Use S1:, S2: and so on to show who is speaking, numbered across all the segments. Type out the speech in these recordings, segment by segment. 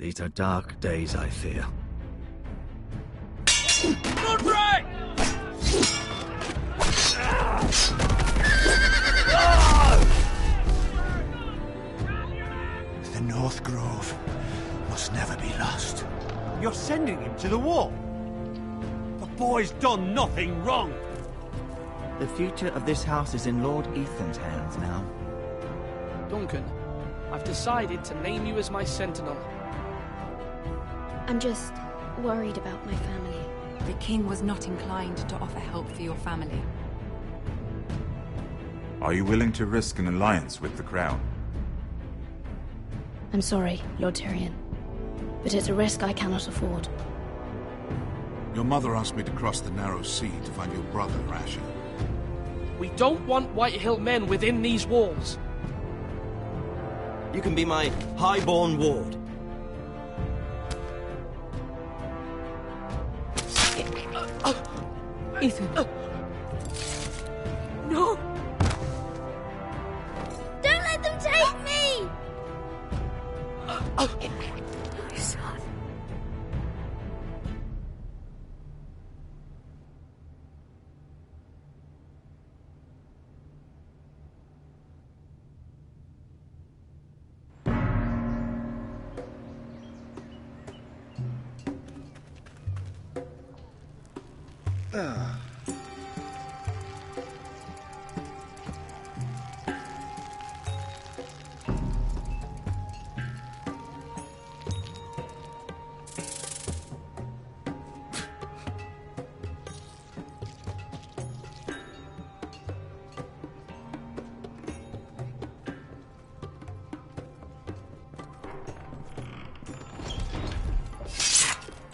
S1: These are dark days, I fear.
S2: Run, Ray!
S3: The North Grove must never be lost.
S4: You're sending him to the war? The boy's done nothing wrong.
S5: The future of this house is in Lord Ethan's hands now.
S2: Duncan, I've decided to name you as my sentinel.
S6: I'm just worried about my family.
S7: The king was not inclined to offer help for your family.
S8: Are you willing to risk an alliance with the Crown?
S6: I'm sorry, Lord Tyrion, but it's a risk I cannot afford.
S9: Your mother asked me to cross the narrow sea to find your brother, Asher.
S2: We don't want Whitehill men within these walls.
S4: You can be my highborn ward.
S7: Ethan.
S6: No! Don't let them take me! My son.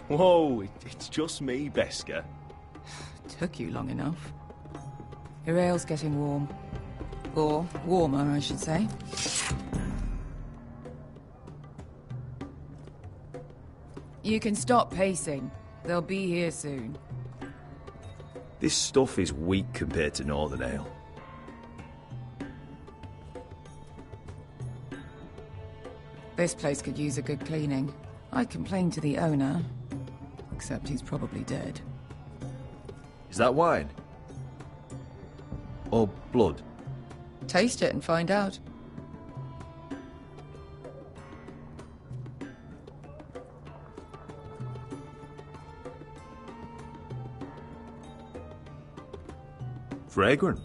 S1: Whoa, it's just me, Beskar.
S7: Took you long enough. Your ale's getting warm. Or warmer, I should say. You can stop pacing. They'll be here soon.
S1: This stuff is weak compared to Northern Ale.
S7: This place could use a good cleaning. I complained to the owner, except he's probably dead.
S1: Is that wine? Or blood?
S7: Taste it and find out.
S1: Fragrant.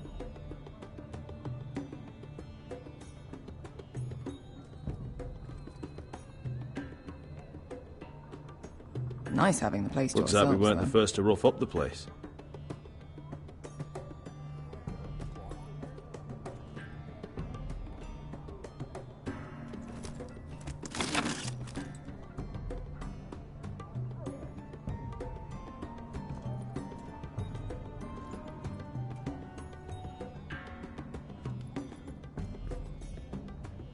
S7: Nice having the place to
S1: Looks like
S7: ourselves,
S1: we weren't
S7: though.
S1: the first to rough up the place.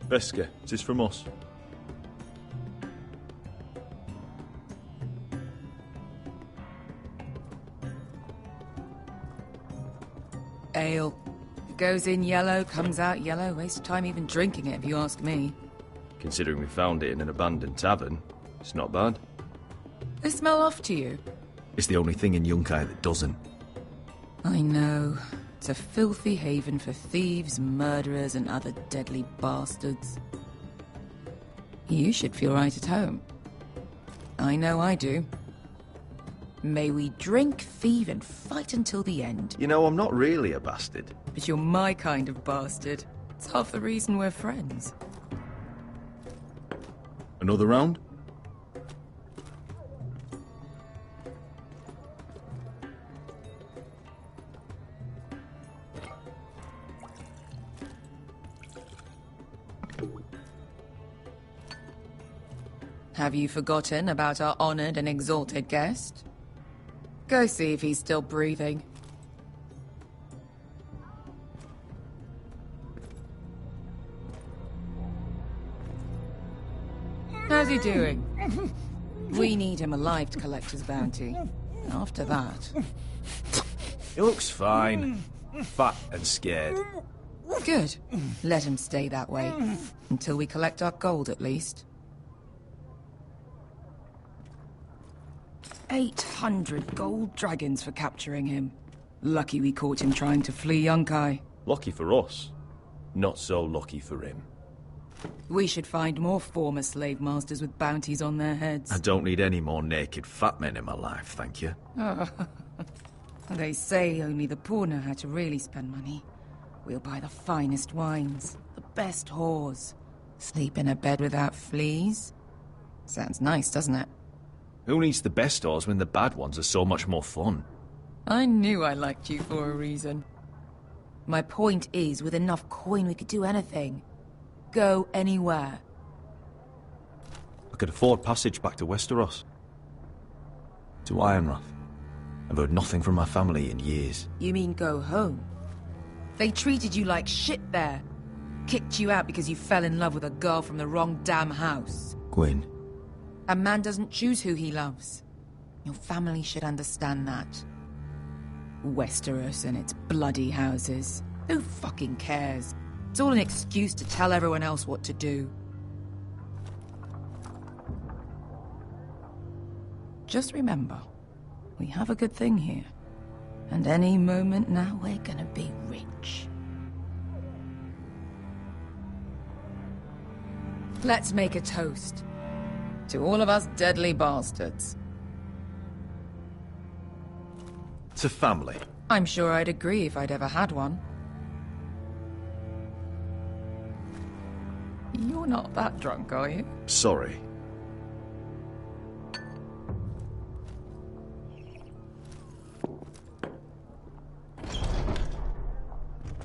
S1: Beskar, is this from us?
S7: Ale. Goes in yellow, comes out yellow. Waste time even drinking it, if you ask me.
S1: Considering we found it in an abandoned tavern, it's not bad.
S7: They smell off to you.
S1: It's the only thing in Yunkai that doesn't.
S7: I know. It's a filthy haven for thieves, murderers, and other deadly bastards. You should feel right at home. I know I do. May we drink, thieve, and fight until the end.
S1: You know, I'm not really a bastard.
S7: But you're my kind of bastard. It's half the reason we're friends.
S1: Another round?
S7: Have you forgotten about our honored and exalted guest? Go see if he's still breathing. How's he doing? We need him alive to collect his bounty. After that...
S1: He looks fine. Fat and scared.
S7: Good. Let him stay that way. Until we collect our gold, at least. 800 gold dragons for capturing him. Lucky we caught him trying to flee Yunkai.
S1: Lucky for us. Not so lucky for him.
S7: We should find more former slave masters with bounties on their heads.
S10: I don't need any more naked fat men in my life, thank you.
S7: They say only the poor know how to really spend money. We'll buy the finest wines, the best whores. Sleep in a bed without fleas. Sounds nice, doesn't it?
S1: Who needs the best stores when the bad ones are so much more fun?
S7: I knew I liked you for a reason. My point is, with enough coin we could do anything. Go anywhere.
S1: I could afford passage back to Westeros. To Ironrath. I've heard nothing from my family in years.
S7: You mean go home? They treated you like shit there. Kicked you out because you fell in love with a girl from the wrong damn house.
S1: Gwyn.
S7: A man doesn't choose who he loves. Your family should understand that. Westeros and its bloody houses. Who fucking cares? It's all an excuse to tell everyone else what to do. Just remember, we have a good thing here. And any moment now we're gonna be rich. Let's make a toast. To all of us deadly bastards.
S1: To family.
S7: I'm sure I'd agree if I'd ever had one. You're not that drunk, are you?
S1: Sorry.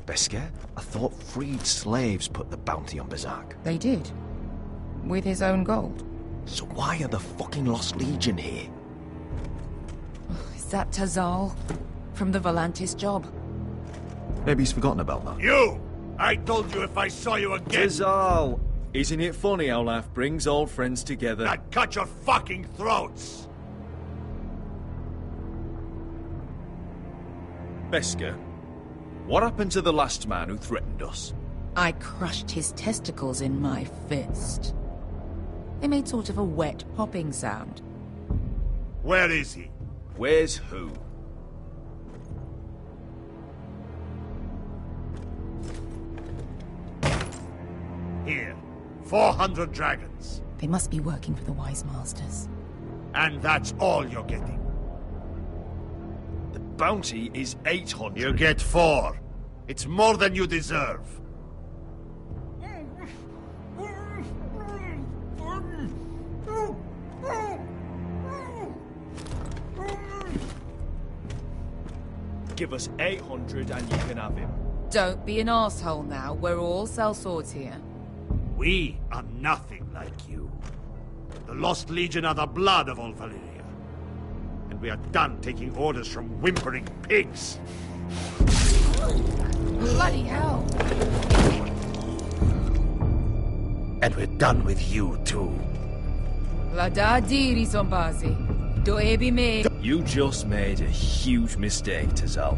S1: Beskar? I thought freed slaves put the bounty on Berserk.
S7: They did. With his own gold.
S1: So why are the fucking Lost Legion here?
S7: Is that Tazal? From the Volantis job?
S1: Maybe he's forgotten about that.
S3: You! I told you if I saw you again...
S10: Tizal! Isn't it funny how life brings old friends together?
S3: I'd cut your fucking throats!
S1: Beskar, what happened to the last man who threatened us?
S7: I crushed his testicles in my fist. They made sort of a wet popping sound.
S3: Where is he?
S1: Where's who?
S3: Here. 400 dragons.
S7: They must be working for the Wise Masters.
S3: And that's all you're getting.
S1: The bounty is 800.
S3: You get 4. It's more than you deserve.
S1: Give us 800 and you can have him.
S7: Don't be an asshole now. We're all sellswords here.
S3: We are nothing like you. The Lost Legion are the blood of all Valyria. And we are done taking orders from whimpering pigs.
S7: Bloody hell.
S3: And we're done with you, too.
S7: La da diri sombazi. Do ebi me.
S1: You just made a huge mistake, Tazal.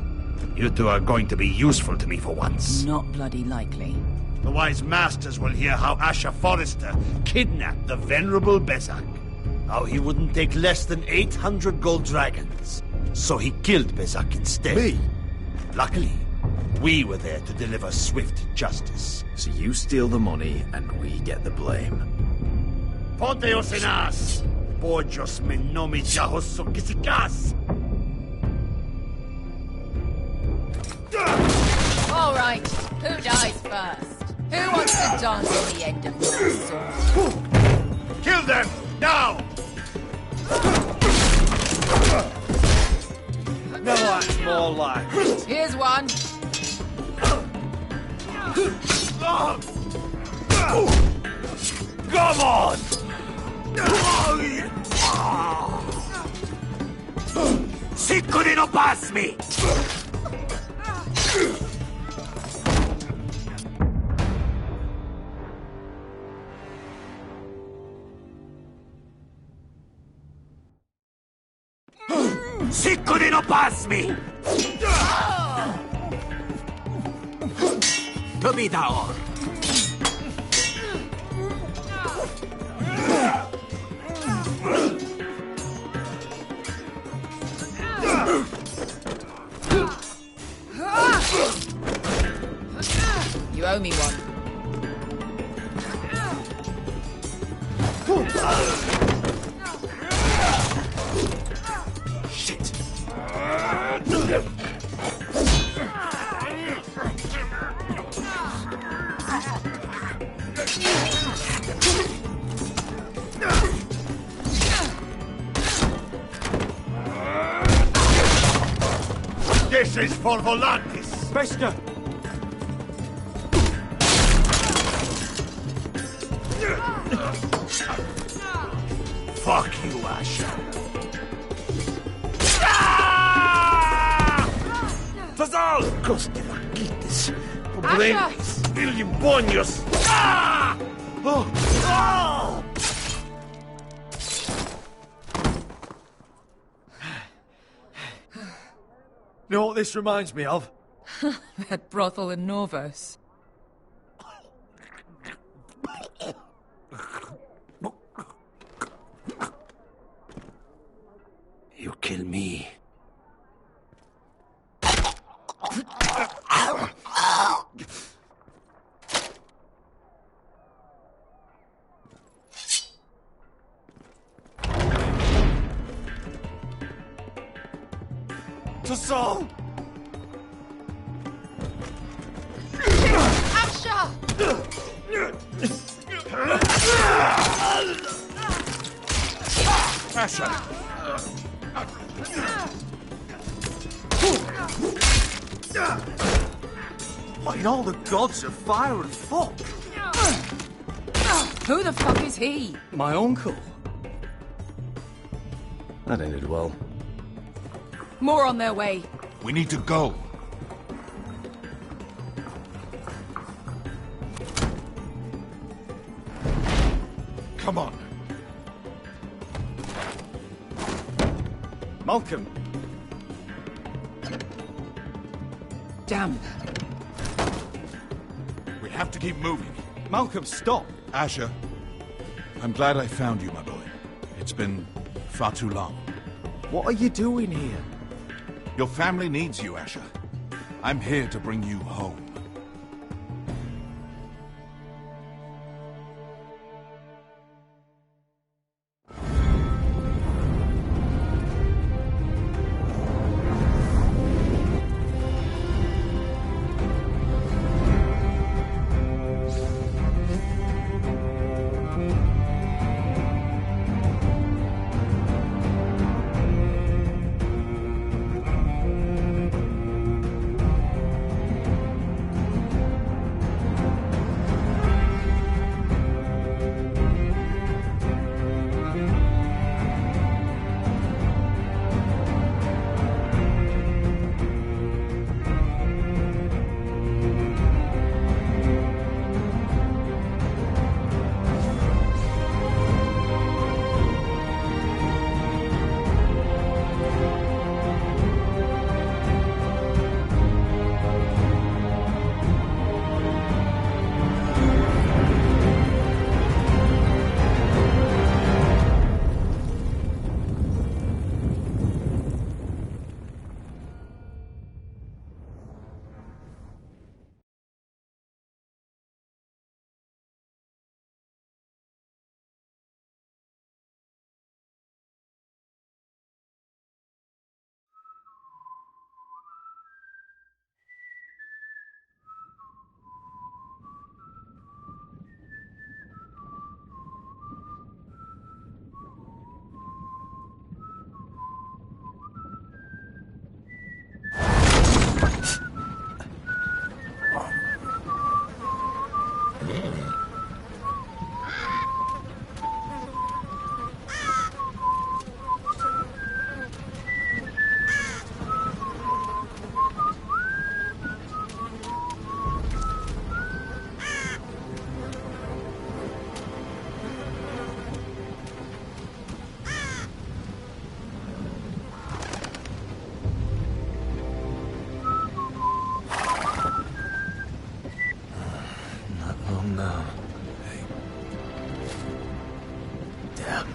S3: You two are going to be useful to me for once.
S7: Not bloody likely.
S3: The Wise Masters will hear how Asher Forrester kidnapped the venerable Bezak. How he wouldn't take less than 800 gold dragons. So he killed Bezak instead.
S1: Me?
S3: Luckily, we were there to deliver swift justice.
S1: So you steal the money and we get the blame.
S3: Ponteos en as! Pojos me nomi chahoso kisikas!
S7: All right, who dies first? Who wants to dance on the end of my sword?
S3: Kill them! Now!
S1: No, that's more like it.
S7: Here's one.
S3: Come on! Siccone no pasmi! Siccone no pasmi! Tobidaor!
S7: Show me one.
S3: Shit! This is for Volantis!
S10: Bester!
S3: Fuck you, Asher.
S10: Fazal!
S3: Coste vaquites, pobrenis, ilimbonios.
S10: You know what this reminds me of?
S7: That brothel in Norvos.
S3: You kill me.
S10: To Saul!
S7: Asher!
S3: Asher!
S10: What in all the gods of fire and fuck?
S7: Who the fuck is he?
S2: My uncle.
S1: That ended well.
S7: More on their way.
S9: We need to go. Come on.
S10: Malcolm!
S7: Damn.
S9: We have to keep moving.
S10: Malcolm, stop!
S9: Asher, I'm glad I found you, my boy. It's been far too long.
S10: What are you doing here?
S9: Your family needs you, Asher. I'm here to bring you home.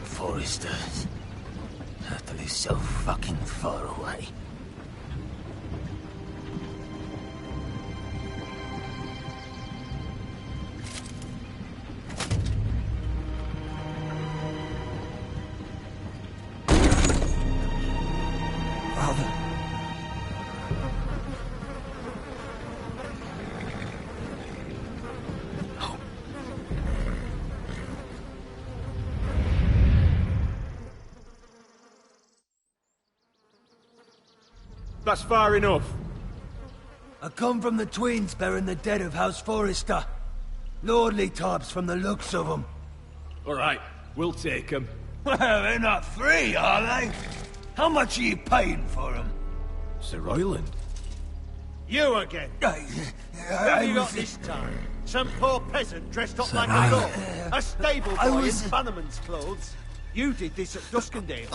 S3: Foresters. Telltale is so fucking far away.
S10: That's far enough.
S11: I come from the twins bearing the dead of House Forrester. Lordly types from the looks of them.
S10: All right, we'll take them.
S11: Well, they're not free, are they? How much are you paying for them?
S10: Sir Royland.
S3: You again. Who have you got this time? Some poor peasant dressed up like a dog. A stable boy in Bannerman's clothes. You did this at Duskendale,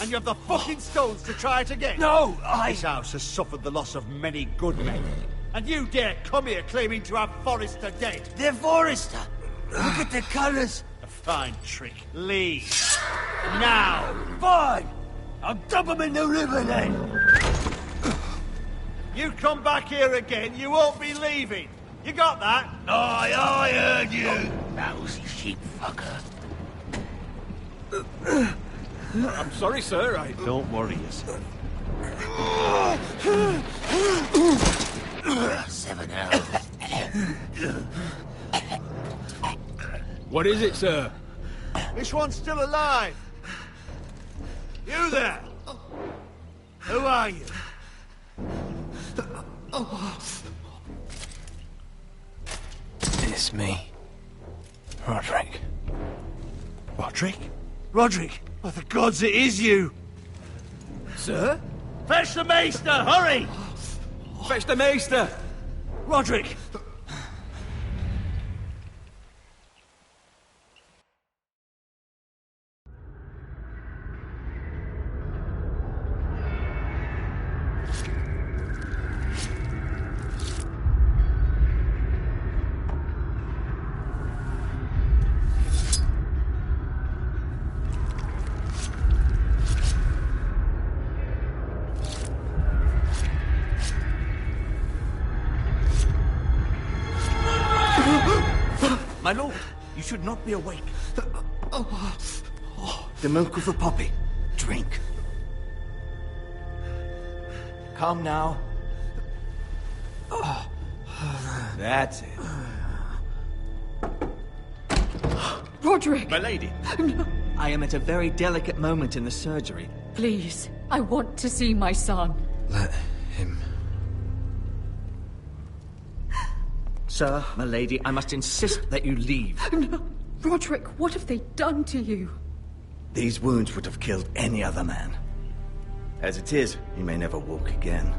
S3: and you have the fucking stones to try it again.
S11: No,
S3: This house has suffered the loss of many good men, and you dare come here claiming to have Forrester dead.
S11: They're Forrester. Look at the colours.
S3: A fine trick. Leave. Now.
S11: Fine. I'll dump them in the river then.
S3: You come back here again, you won't be leaving. You got that?
S11: Aye, I heard you. Lousy sheep fucker.
S10: I'm sorry, sir.
S3: Don't worry yourself.
S11: 7 hours.
S10: What is it, sir?
S3: This one's still alive. You there? Who are you?
S11: It's me. Roderick.
S3: Roderick? Roderick? By the gods, it is you!
S10: Sir?
S3: Fetch the maester, hurry!
S10: Fetch the maester!
S3: Roderick!
S11: My lord, you should not be awake. The milk of the poppy. Drink. Calm now.
S10: That's it.
S12: Roderick!
S10: My lady.
S12: No.
S5: I am at a very delicate moment in the surgery.
S12: Please, I want to see my son.
S5: Let him... Sir, my lady, I must insist that you leave.
S12: No. Roderick, what have they done to you?
S11: These wounds would have killed any other man. As it is, he may never walk again.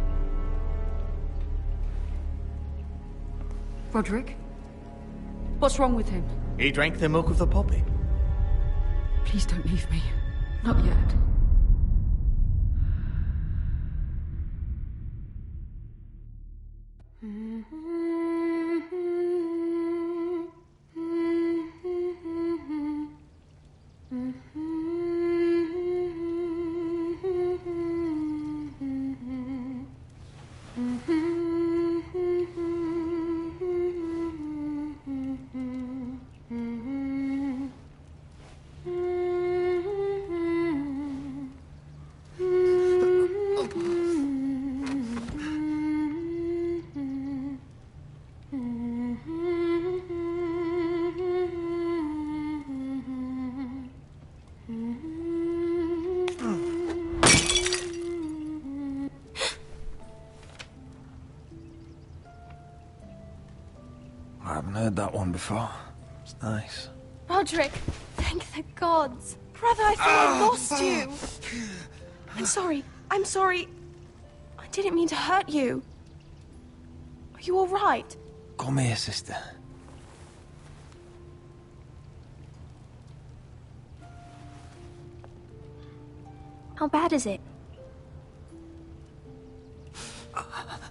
S12: Roderick? What's wrong with him?
S11: He drank the milk of the poppy.
S12: Please don't leave me. Not yet.
S11: I haven't heard that one before. It's nice.
S6: Roderick, thank the gods. Brother, I thought I lost you. I'm sorry. I'm sorry. I didn't mean to hurt you. Are you all right?
S11: Come here, sister.
S6: How bad is it?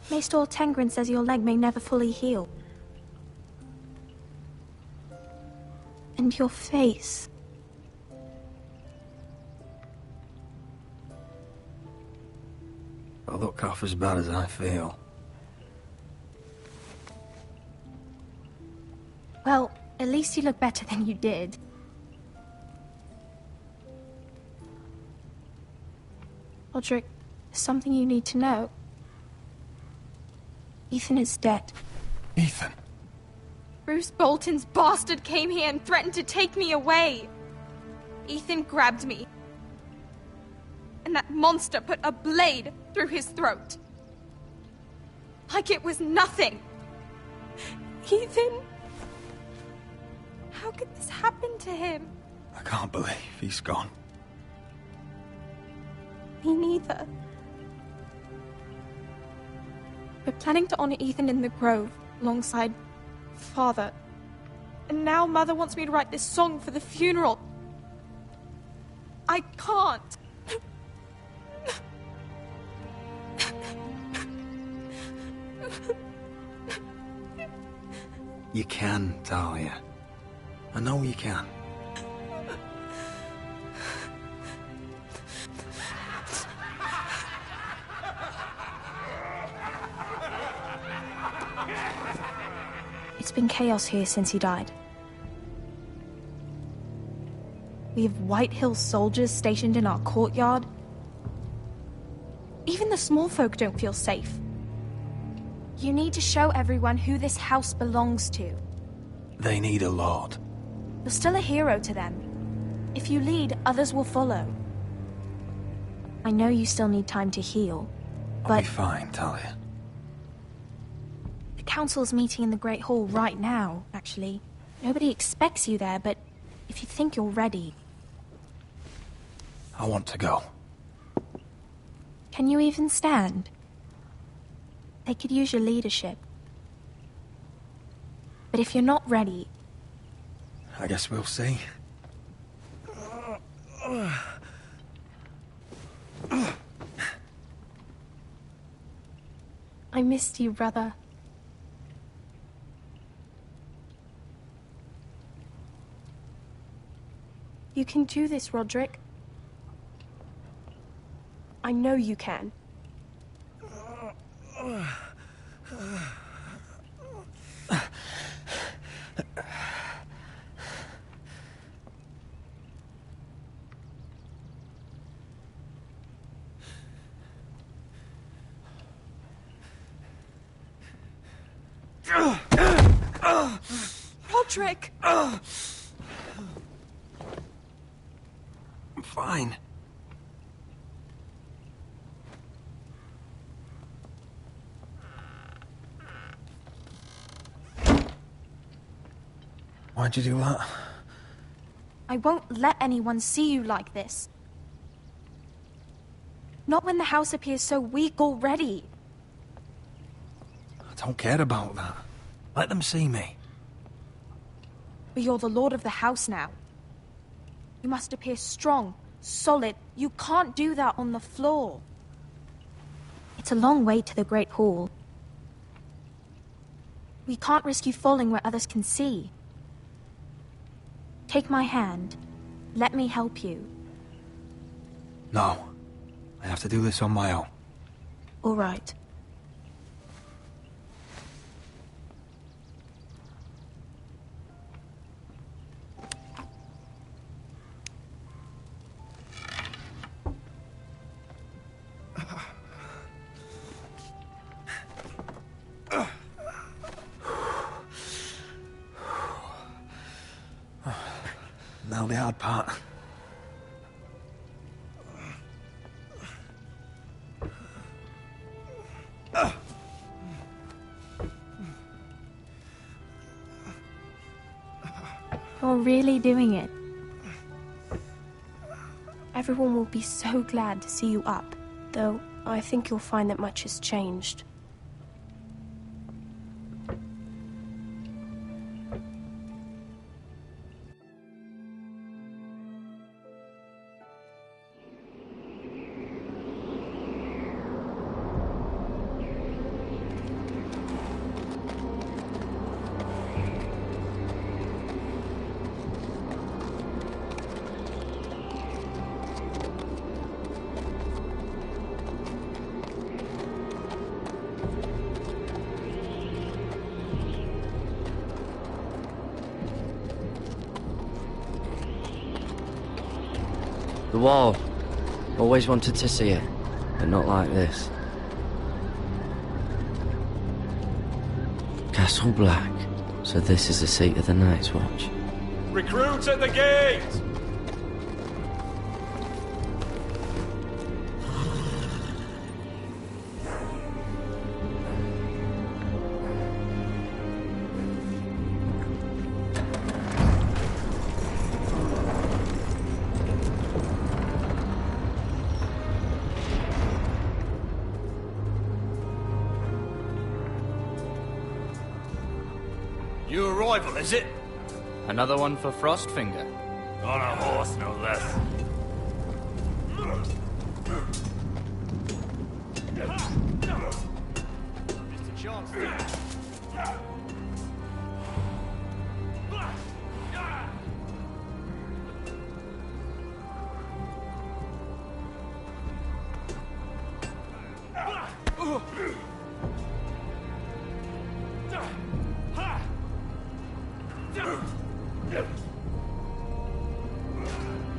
S6: Maester Tengrin says your leg may never fully heal. And your face.
S11: I look half as bad as I feel.
S6: Well, at least you look better than you did. Roderick, there's something you need to know. Ethan is dead.
S11: Ethan?
S6: Bruce Bolton's bastard came here and threatened to take me away. Ethan grabbed me. And that monster put a blade through his throat. Like it was nothing. Ethan... How could this happen to him?
S13: I can't believe he's gone.
S6: Me neither. We're planning to honor Ethan in the Grove, alongside Father. And now Mother wants me to write this song for the funeral. I can't.
S13: You can, Talia. I know you can.
S6: It's been chaos here since he died. We have White Hill soldiers stationed in our courtyard. Even the small folk don't feel safe. You need to show everyone who this house belongs to.
S13: They need a lord.
S6: You're still a hero to them. If you lead, others will follow. I know you still need time to heal, but...
S13: I'll be fine, Talia.
S6: The council's meeting in the Great Hall right now, actually. Nobody expects you there, but if you think you're ready...
S13: I want to go.
S6: Can you even stand? They could use your leadership. But if you're not ready...
S13: I guess we'll see.
S6: I missed you, brother. You can do this, Roderick. I know you can. Roderick!
S13: I'm fine. Why'd you do that?
S6: I won't let anyone see you like this. Not when the house appears so weak already.
S13: I don't care about that. Let them see me.
S6: But you're the lord of the house now. You must appear strong, solid. You can't do that on the floor. It's a long way to the Great Hall. We can't risk you falling where others can see. Take my hand. Let me help you.
S13: No. I have to do this on my own.
S6: All right.
S13: Now the hard part.
S6: You're really doing it. Everyone will be so glad to see you up. Though, I think you'll find that much has changed.
S14: The wall. Always wanted to see it, but not like this. Castle Black. So this is the seat of the Night's Watch.
S10: Recruits at the gate!
S15: New arrival, is it?
S2: Another one for Frostfinger.
S15: On a horse, no less.
S2: Mr. Chance.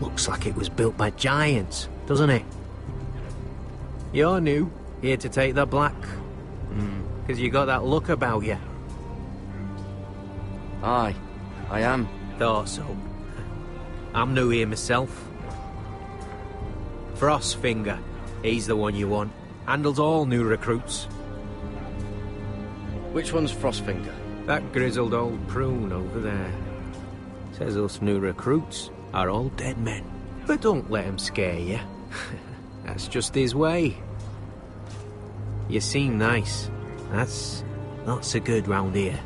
S16: Looks like it was built by giants, doesn't it? You're new, here to take the black. Because you got that look about you.
S14: Aye, I am.
S16: Thought so. I'm new here myself. Frostfinger, he's the one you want. Handles all new recruits.
S14: Which one's Frostfinger?
S16: That grizzled old prune over there. Says us new recruits are all dead men. But don't let him scare you. That's just his way. You seem nice. That's not so good round here.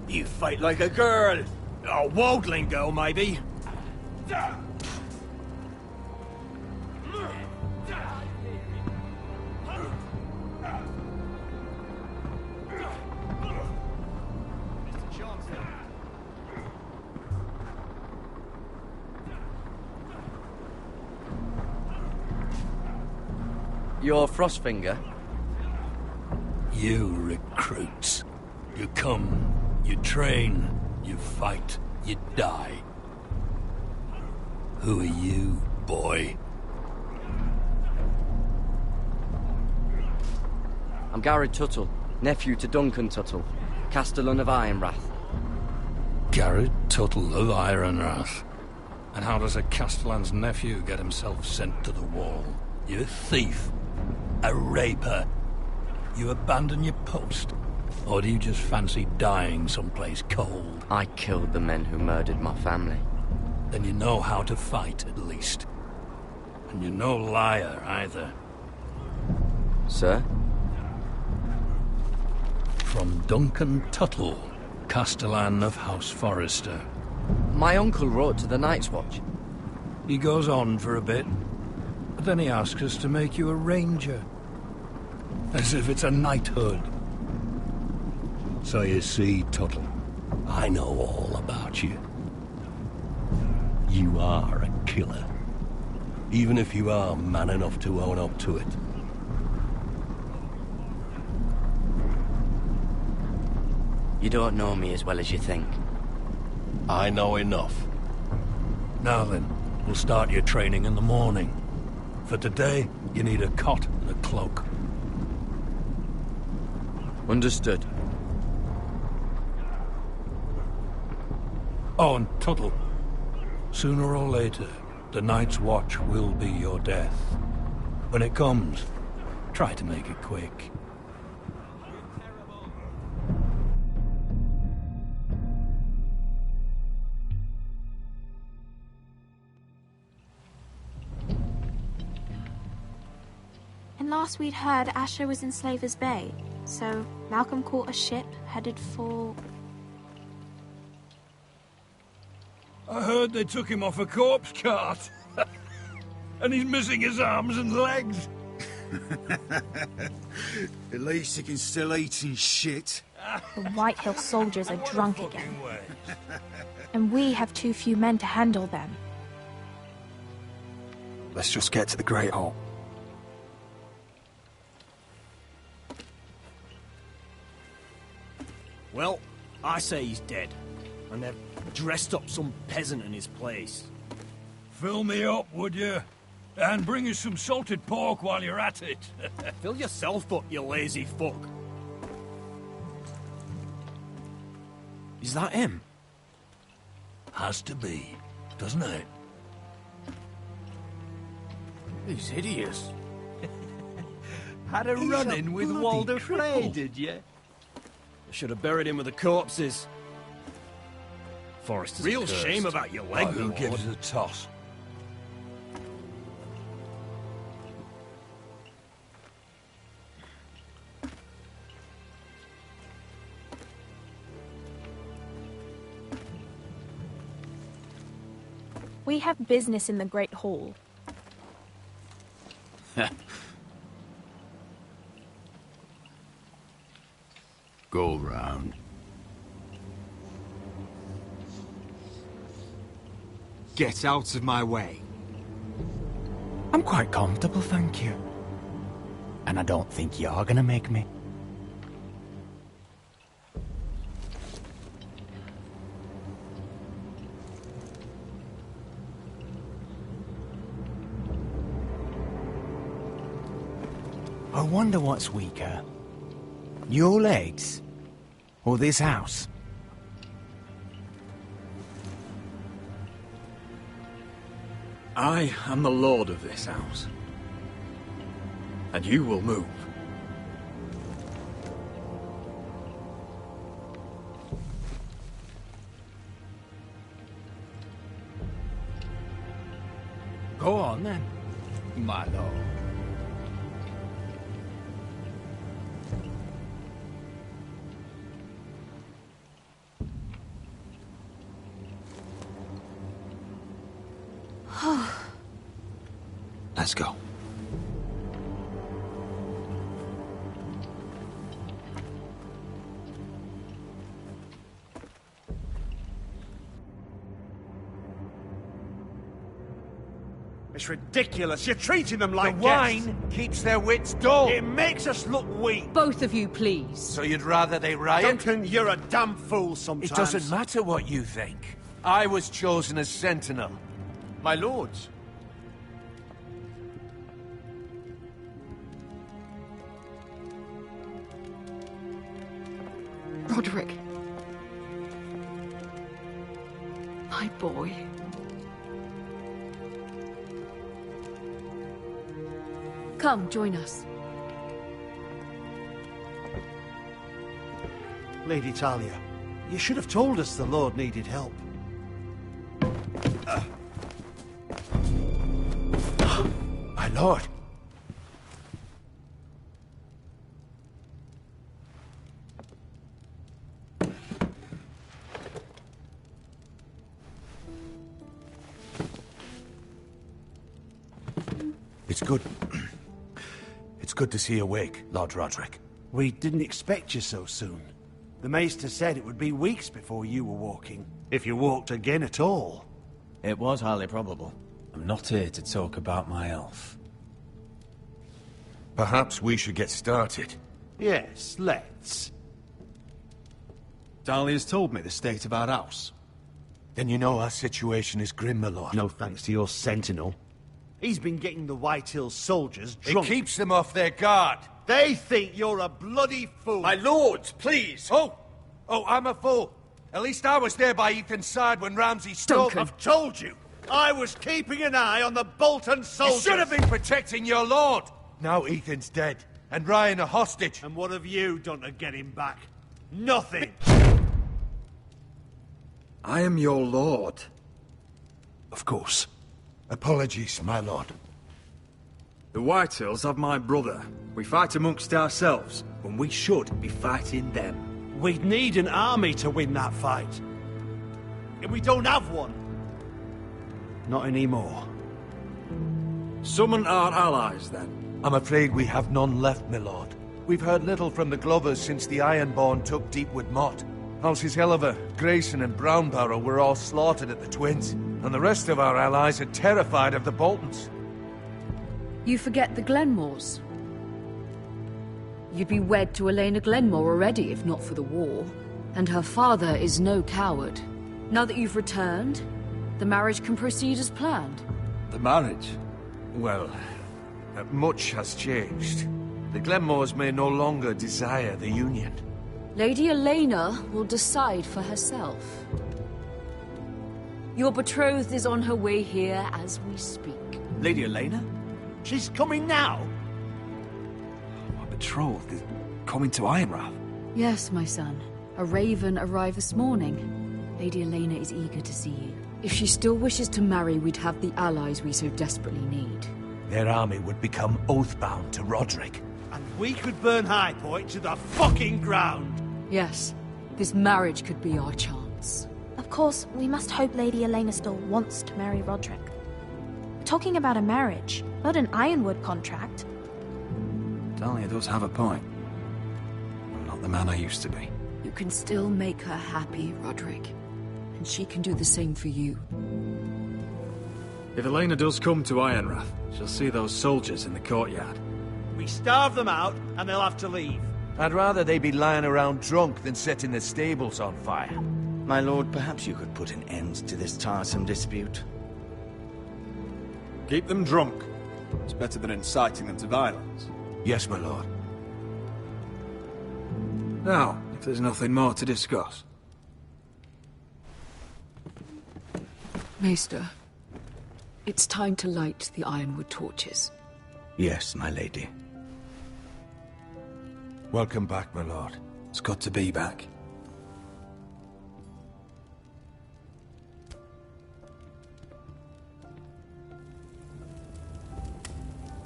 S15: You fight like a girl. A wildling girl, maybe.
S14: You're Frostfinger?
S17: You recruits. You come, you train, you fight, you die. Who are you, boy?
S14: I'm Garrett Tuttle, nephew to Duncan Tuttle, Castellan of Ironrath.
S17: Garrett Tuttle of Ironrath. And how does a Castellan's nephew get himself sent to the wall? You thief. A raper. You abandon your post? Or do you just fancy dying someplace cold?
S14: I killed the men who murdered my family.
S17: Then you know how to fight, at least. And you're no liar, either.
S14: Sir?
S17: From Duncan Tuttle, Castellan of House Forrester.
S14: My uncle wrote to the Night's Watch.
S17: He goes on for a bit, but then he asks us to make you a ranger. As if it's a knighthood. So you see, Tuttle, I know all about you. You are a killer. Even if you are man enough to own up to it.
S14: You don't know me as well as you think.
S17: I know enough. Now then, we'll start your training in the morning. For today, you need a cot and a cloak.
S14: Understood.
S17: Oh, and Tuttle. Sooner or later, the Night's Watch will be your death. When it comes, try to make it quick.
S6: And last we'd heard, Asher was in Slaver's Bay. So Malcolm caught a ship headed for...
S17: I heard they took him off a corpse cart. And he's missing his arms and legs.
S9: At least he can still eat and shit.
S6: The White Hill soldiers are drunk again. And we have too few men to handle them.
S13: Let's just get to the Great Hall.
S15: Well, I say he's dead. And they've dressed up some peasant in his place.
S17: Fill me up, would you? And bring us some salted pork while you're at it.
S15: Fill yourself up, you lazy fuck. Is that him?
S17: Has to be, doesn't it?
S15: He's hideous.
S3: Had a run-in with Walder Frey,
S15: did you? I should have buried him with the corpses. Forrester's
S3: Real
S15: cursed.
S3: shame about your leg,
S17: Who
S3: Lord.
S17: gives a toss?
S6: We have business in the Great Hall.
S18: Go round.
S19: Get out of my way. I'm quite comfortable, thank you. And I don't think you're gonna make me. I wonder what's weaker. Your legs? Or this house?
S10: I am the lord of this house. And you will move.
S19: Go on then, my lord.
S1: Let's go.
S3: It's ridiculous. You're treating them like
S4: the
S3: guests.
S4: wine keeps their wits dull.
S3: It makes us look weak.
S12: Both of you, please.
S4: So you'd rather they riot?
S3: Duncan, you're a damn fool sometimes.
S4: It doesn't matter what you think. I was chosen as sentinel.
S19: My lords.
S12: Roderick. My boy. Come, join us.
S3: Lady Talia, you should have told us the Lord needed help.
S4: My lord. It's good. It's good to see you awake, Lord Roderick.
S3: We didn't expect you so soon. The Maester said it would be weeks before you were walking, if you walked again at all.
S13: It was highly probable. I'm not here to talk about my elf.
S4: Perhaps we should get started.
S3: Yes, let's.
S1: Dahlia's told me the state of our house.
S4: Then you know our situation is grim, my lord.
S3: No thanks to your sentinel. He's been getting the Whitehill soldiers drunk.
S4: It keeps them off their guard.
S3: They think you're a bloody fool.
S4: My lords, please! Oh, I'm a fool. At least I was there by Ethan's side when Ramsay stole...
S3: I've told you. I was keeping an eye on the Bolton soldiers.
S4: You should have been protecting your lord. Now Ethan's dead, and Ryan a hostage.
S3: And what have you done to get him back? Nothing.
S10: I am your lord.
S4: Of course. Apologies, my lord.
S10: The Whitehills have my brother. We fight amongst ourselves, when we should be fighting them.
S3: We'd need an army to win that fight. And we don't have one. Not anymore.
S10: Summon our allies, then.
S4: I'm afraid we have none left, my lord. We've heard little from the Glovers since the Ironborn took Deepwood Motte. Houses Helliver, Grayson and Brownbarrow were all slaughtered at the Twins, and the rest of our allies are terrified of the Boltons.
S12: You forget the Glenmores. You'd be wed to Elena Glenmore already if not for the war. And her father is no coward. Now that you've returned, the marriage can proceed as planned.
S4: The marriage? Well, much has changed. The Glenmores may no longer desire the union.
S12: Lady Elena will decide for herself. Your betrothed is on her way here as we speak.
S1: Lady Elena?
S3: She's coming now?
S1: My betrothed is coming to Ironrath.
S12: Yes, my son. A raven arrived this morning. Lady Elena is eager to see you. If she still wishes to marry, we'd have the allies we so desperately need.
S4: Their army would become oathbound to Roderick.
S3: And we could burn High Point to the fucking ground.
S12: Yes. This marriage could be our chance.
S6: Of Of course, we must hope Lady Elena still wants to marry Roderick. We're talking about a marriage, not an Ironwood contract.
S10: Talia does have a point. I'm not the man I used to be.
S12: You can still make her happy, Roderick. And she can do the same for you.
S10: If Elena does come to Ironrath, she'll see those soldiers in the courtyard.
S3: We starve them out, and they'll have to leave.
S4: I'd rather they be lying around drunk than setting the stables on fire.
S5: My lord, perhaps you could put an end to this tiresome dispute.
S10: Keep them drunk. It's better than inciting them to violence.
S4: Yes, my lord.
S10: Now, if there's nothing more to discuss.
S12: Maester, it's time to light the Ironwood torches.
S5: Yes, my lady.
S4: Welcome back, my lord.
S10: It's good to be back.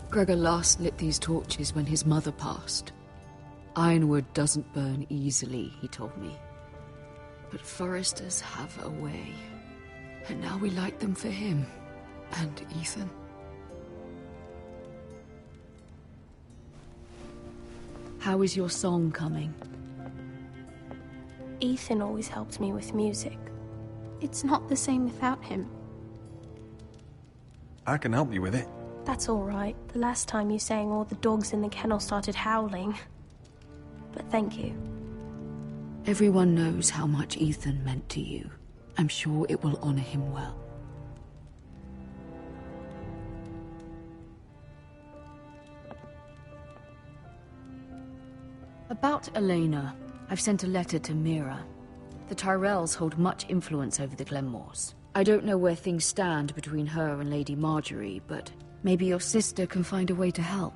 S12: Gregor last lit these torches when his mother passed. Ironwood doesn't burn easily, he told me. But foresters have a way. And now we light them for him. And Ethan. How is your song coming?
S6: Ethan always helped me with music. It's not the same without him.
S10: I can help you with it.
S6: That's all right. The last time you sang, all the dogs in the kennel started howling. But thank you.
S12: Everyone knows how much Ethan meant to you. I'm sure it will honor him well. About Elena, I've sent a letter to Mira. The Tyrells hold much influence over the Glenmores. I don't know where things stand between her and Lady Marjorie, but maybe your sister can find a way to help.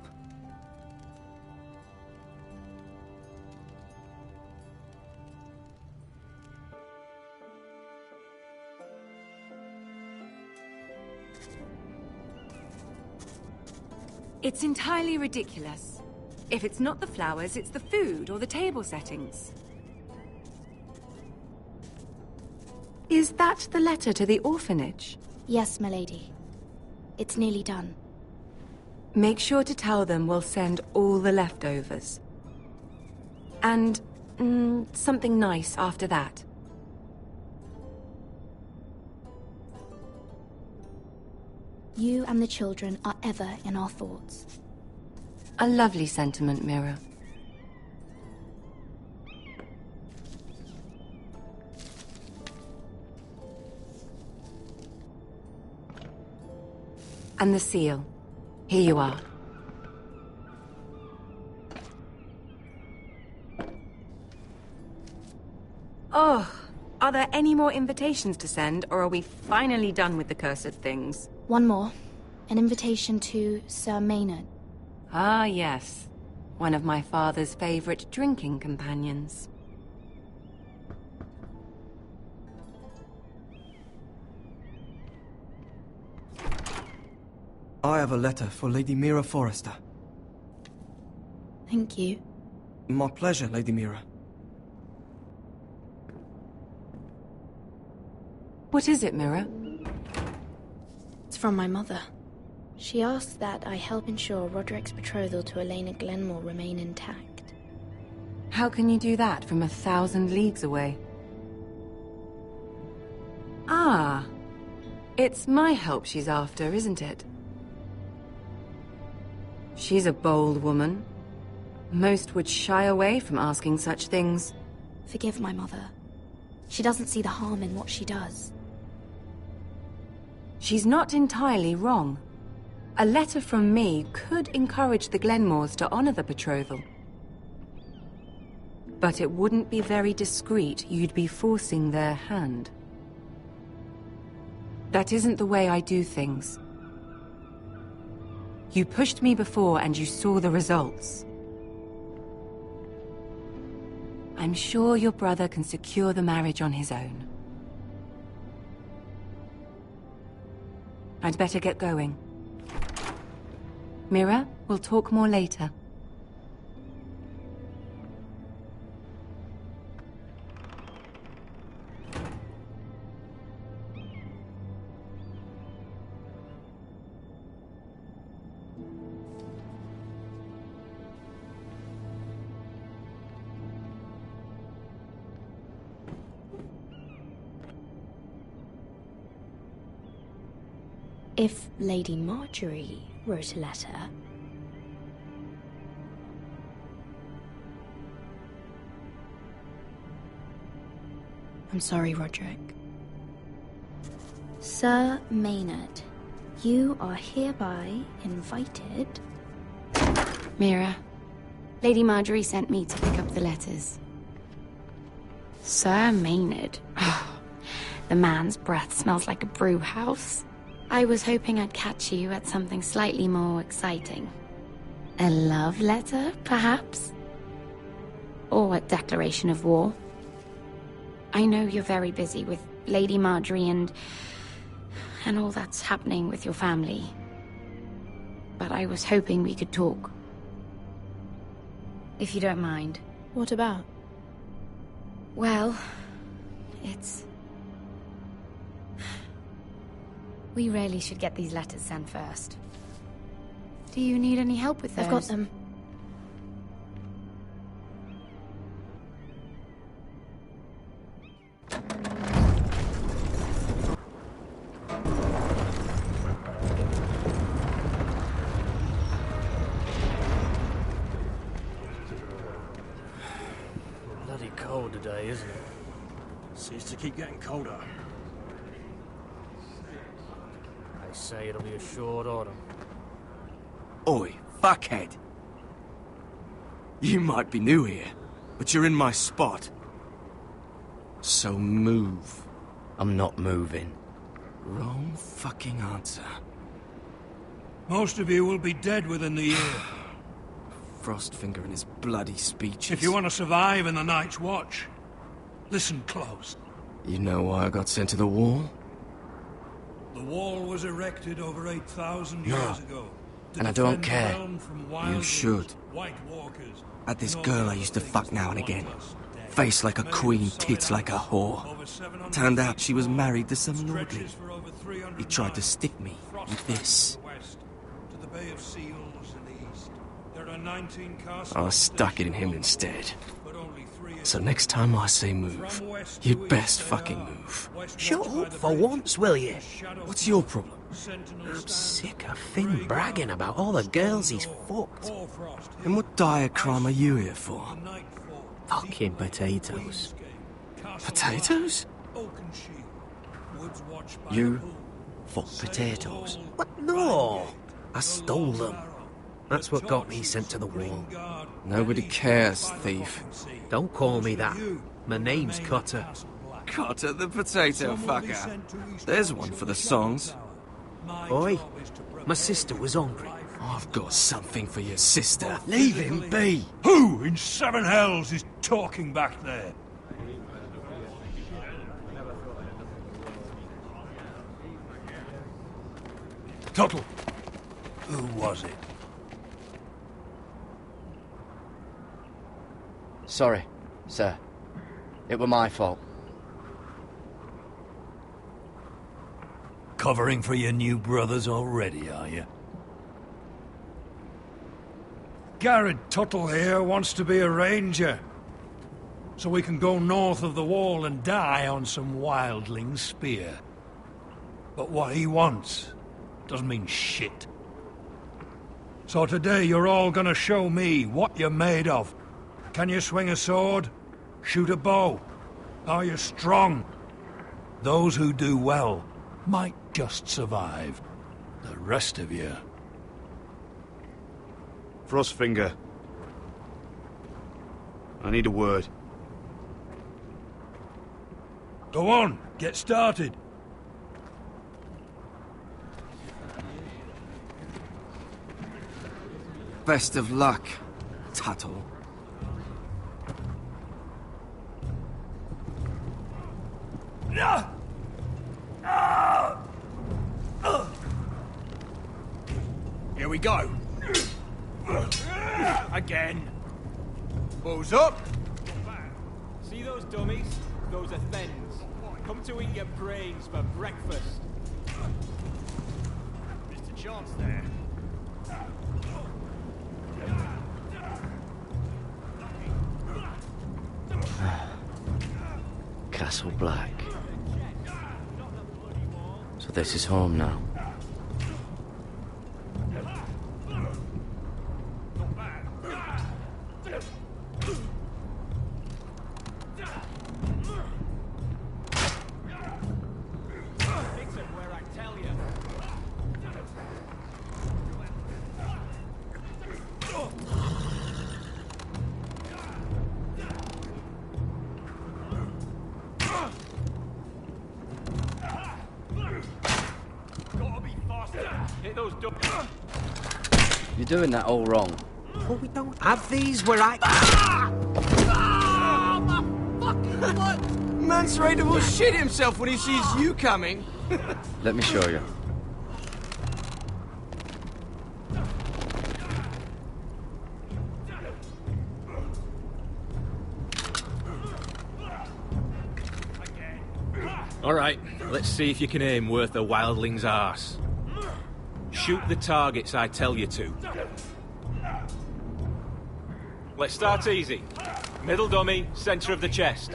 S20: It's entirely ridiculous. If it's not the flowers, it's the food or the table settings. Is that the letter to the orphanage?
S6: Yes, my lady. It's nearly done.
S20: Make sure to tell them we'll send all the leftovers. And something nice after that.
S6: You and the children are ever in our thoughts.
S20: A lovely sentiment, Mira. And the seal. Here you are. Oh, are there any more invitations to send, or are we finally done with the cursed things?
S6: One more. An invitation to Sir Maynard.
S20: Ah, yes. One of my father's favorite drinking companions.
S21: I have a letter for Lady Mira Forrester.
S6: Thank you.
S21: My pleasure, Lady Mira.
S20: What is it, Mira?
S6: It's from my mother. She asks that I help ensure Roderick's betrothal to Elena Glenmore remain intact.
S20: How can you do that from 1,000 leagues away? Ah, it's my help she's after, isn't it? She's a bold woman. Most would shy away from asking such things.
S6: Forgive my mother. She doesn't see the harm in what she does.
S20: She's not entirely wrong. A letter from me could encourage the Glenmores to honor the betrothal. But it wouldn't be very discreet. You'd be forcing their hand. That isn't the way I do things. You pushed me before and you saw the results. I'm sure your brother can secure the marriage on his own. I'd better get going. Mira, we'll talk more later.
S8: If Lady Marjorie wrote a letter... I'm sorry, Roderick. Sir Maynard, you are hereby invited...
S6: Mira, Lady Marjorie sent me to pick up the letters. Sir Maynard. The man's breath smells like a brew house. I was hoping I'd catch you at something slightly more exciting. A love letter, perhaps? Or a declaration of war? I know you're very busy with Lady Marjorie and all that's happening with your family. But I was hoping we could talk. If you don't mind.
S8: What about?
S6: Well, it's... We really should get these letters sent first. Do you need any help with those?
S8: I've got them.
S15: Bloody cold today, isn't it? Seems to keep getting colder. They say it'll be a short autumn.
S21: Oi, fuckhead. You might be new here, but you're in my spot. So move.
S14: I'm not moving.
S21: Wrong fucking answer.
S17: Most of you will be dead within the year.
S21: Frostfinger and his bloody speeches.
S17: If you want to survive in the Night's Watch, listen close.
S21: You know why I got sent to the wall?
S17: The wall was erected over 8,000 years ago.
S21: And I don't care. You should. I had this girl I used to fuck now and again. Face like a queen, tits like a whore. Turned out she was married to some lordly. He tried to stick me with this. I stuck it in him instead. So next time I say move, you'd best fucking move.
S16: Shut up for once, will you?
S21: What's your problem?
S16: I'm sick of Finn bragging about all the girls he's fucked.
S21: And what dire crime are you here for?
S16: Fucking potatoes.
S21: Potatoes?
S14: You fuck potatoes?
S16: What? No! I stole them. That's what got me sent to the wall.
S21: Nobody cares, thief.
S16: Don't call me that. My name's Cutter.
S21: Cutter the potato fucker. There's one for the songs.
S16: Oi, my sister was hungry.
S21: I've got something for your sister.
S17: Leave him be. Who in seven hells is talking back there? Tuttle. Who was it?
S14: Sorry, sir. It were my fault.
S17: Covering for your new brothers already, are you? Garrett Tuttle here wants to be a ranger. So we can go north of the wall and die on some wildling's spear. But what he wants doesn't mean shit. So today you're all gonna show me what you're made of. Can you swing a sword? Shoot a bow? Are you strong? Those who do well might just survive. The rest of you...
S10: Frostfinger. I need a word.
S17: Go on, get started.
S21: Best of luck, Tuttle.
S10: Here we go. Again. Balls up.
S22: See those dummies? Those are thens. Come to eat your brains for breakfast. Mr. Chance there.
S14: Castle Black. So this is home now.
S22: Hit those dummies.
S14: You're doing that all wrong.
S16: Well, we don't have these where I...
S21: Fucking what? Mance Raider will shit himself when he sees you coming.
S14: Let me show you.
S16: Alright, let's see if you can aim worth a wildling's arse. Shoot the targets I tell you to.
S22: Let's start easy. Middle dummy, center of the chest.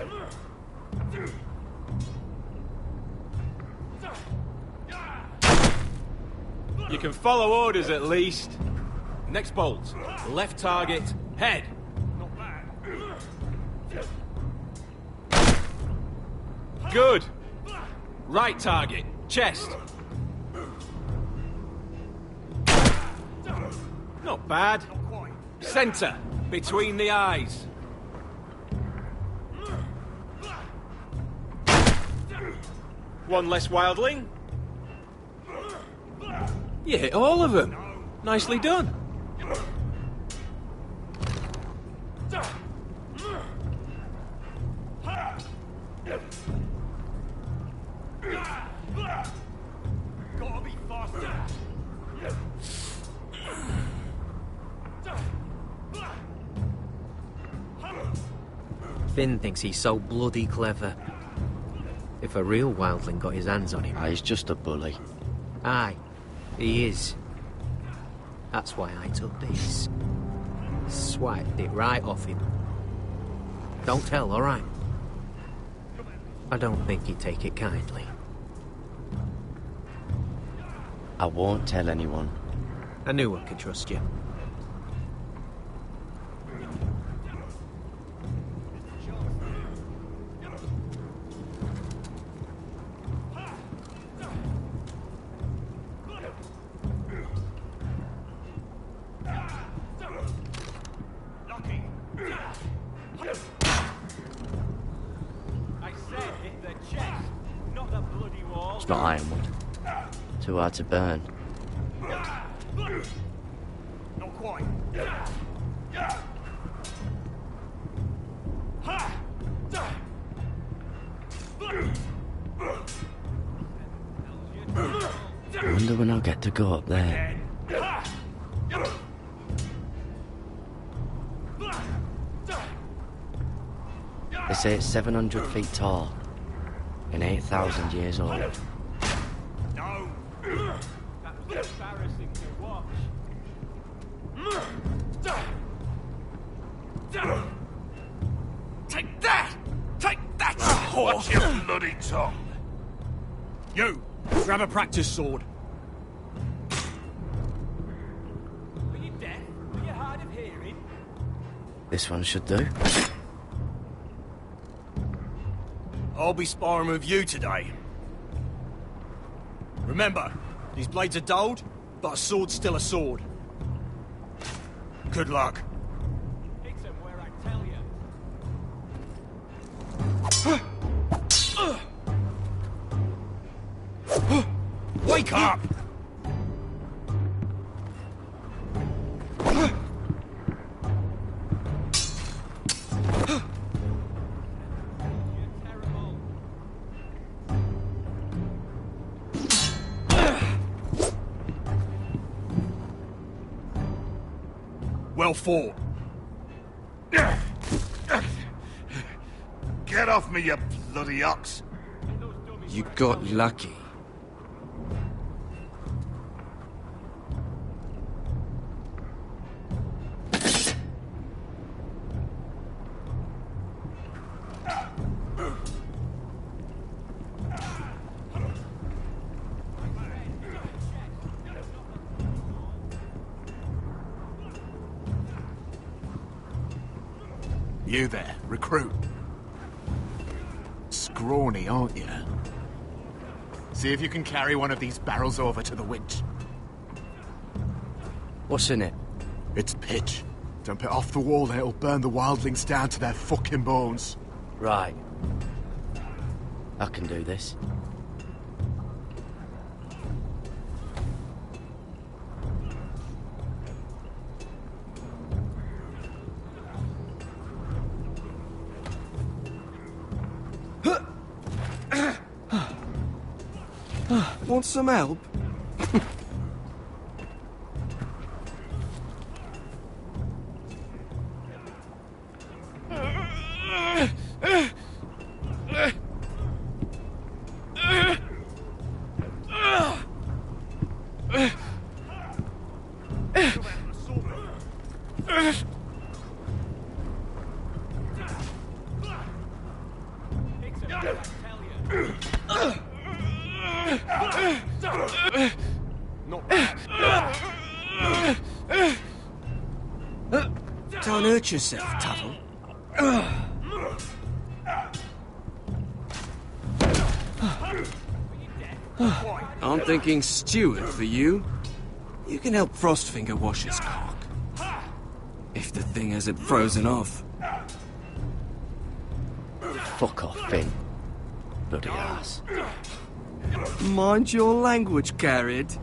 S22: You can follow orders at least. Next bolt. Left target, head. Good. Right target, chest. Not bad. Center, between the eyes. One less wildling.
S16: You hit all of them. Nicely done.
S22: Gotta be faster.
S16: Finn thinks he's so bloody clever. If a real wildling got his hands on him...
S14: He's just a bully.
S16: Aye, he is. That's why I took this. Swiped it right off him. Don't tell, alright? I don't think he'd take it kindly.
S14: I won't tell anyone.
S16: I knew I could trust you.
S14: It's not ironwood. Too hard to burn.
S22: Not quite.
S14: I wonder when I'll get to go up there. They say it's 700 feet tall and 8,000 years old.
S22: No. That was embarrassing to watch.
S3: Take that! Take that! Watch your bloody tongue!
S15: You! Grab a practice sword.
S22: Are you deaf? Are you hard of hearing?
S14: This one should do.
S15: I'll be sparring with you today. Remember, these blades are dulled, but a sword's still a sword. Good luck.
S22: Hit him where I tell you.
S15: Wake up! Well fought.
S3: Get off me, you bloody ox!
S21: You got lucky.
S19: You there, recruit. Scrawny, aren't you? See if you can carry one of these barrels over to the winch.
S14: What's in it?
S19: It's pitch. Dump it off the wall and it'll burn the wildlings down to their fucking bones.
S14: Right. I can do this.
S21: Want some help? Don't hurt yourself, Tuttle. I'm thinking steward for you. You can help Frostfinger wash his cock. If the thing hasn't frozen off.
S14: Fuck off, Finn. Bloody ass.
S21: Mind your language, Garrett.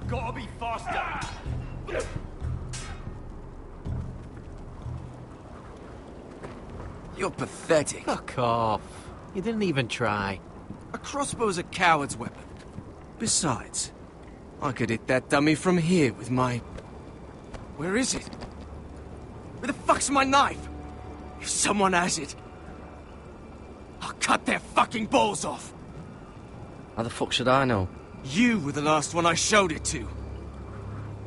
S15: Gotta be faster.
S21: You're pathetic.
S16: Fuck off. You didn't even try.
S21: A crossbow's a coward's weapon. Besides, I could hit that dummy from here with my... Where is it? Where the fuck's my knife? If someone has it, I'll cut their fucking balls off.
S14: How the fuck should I know?
S21: You were the last one I showed it to.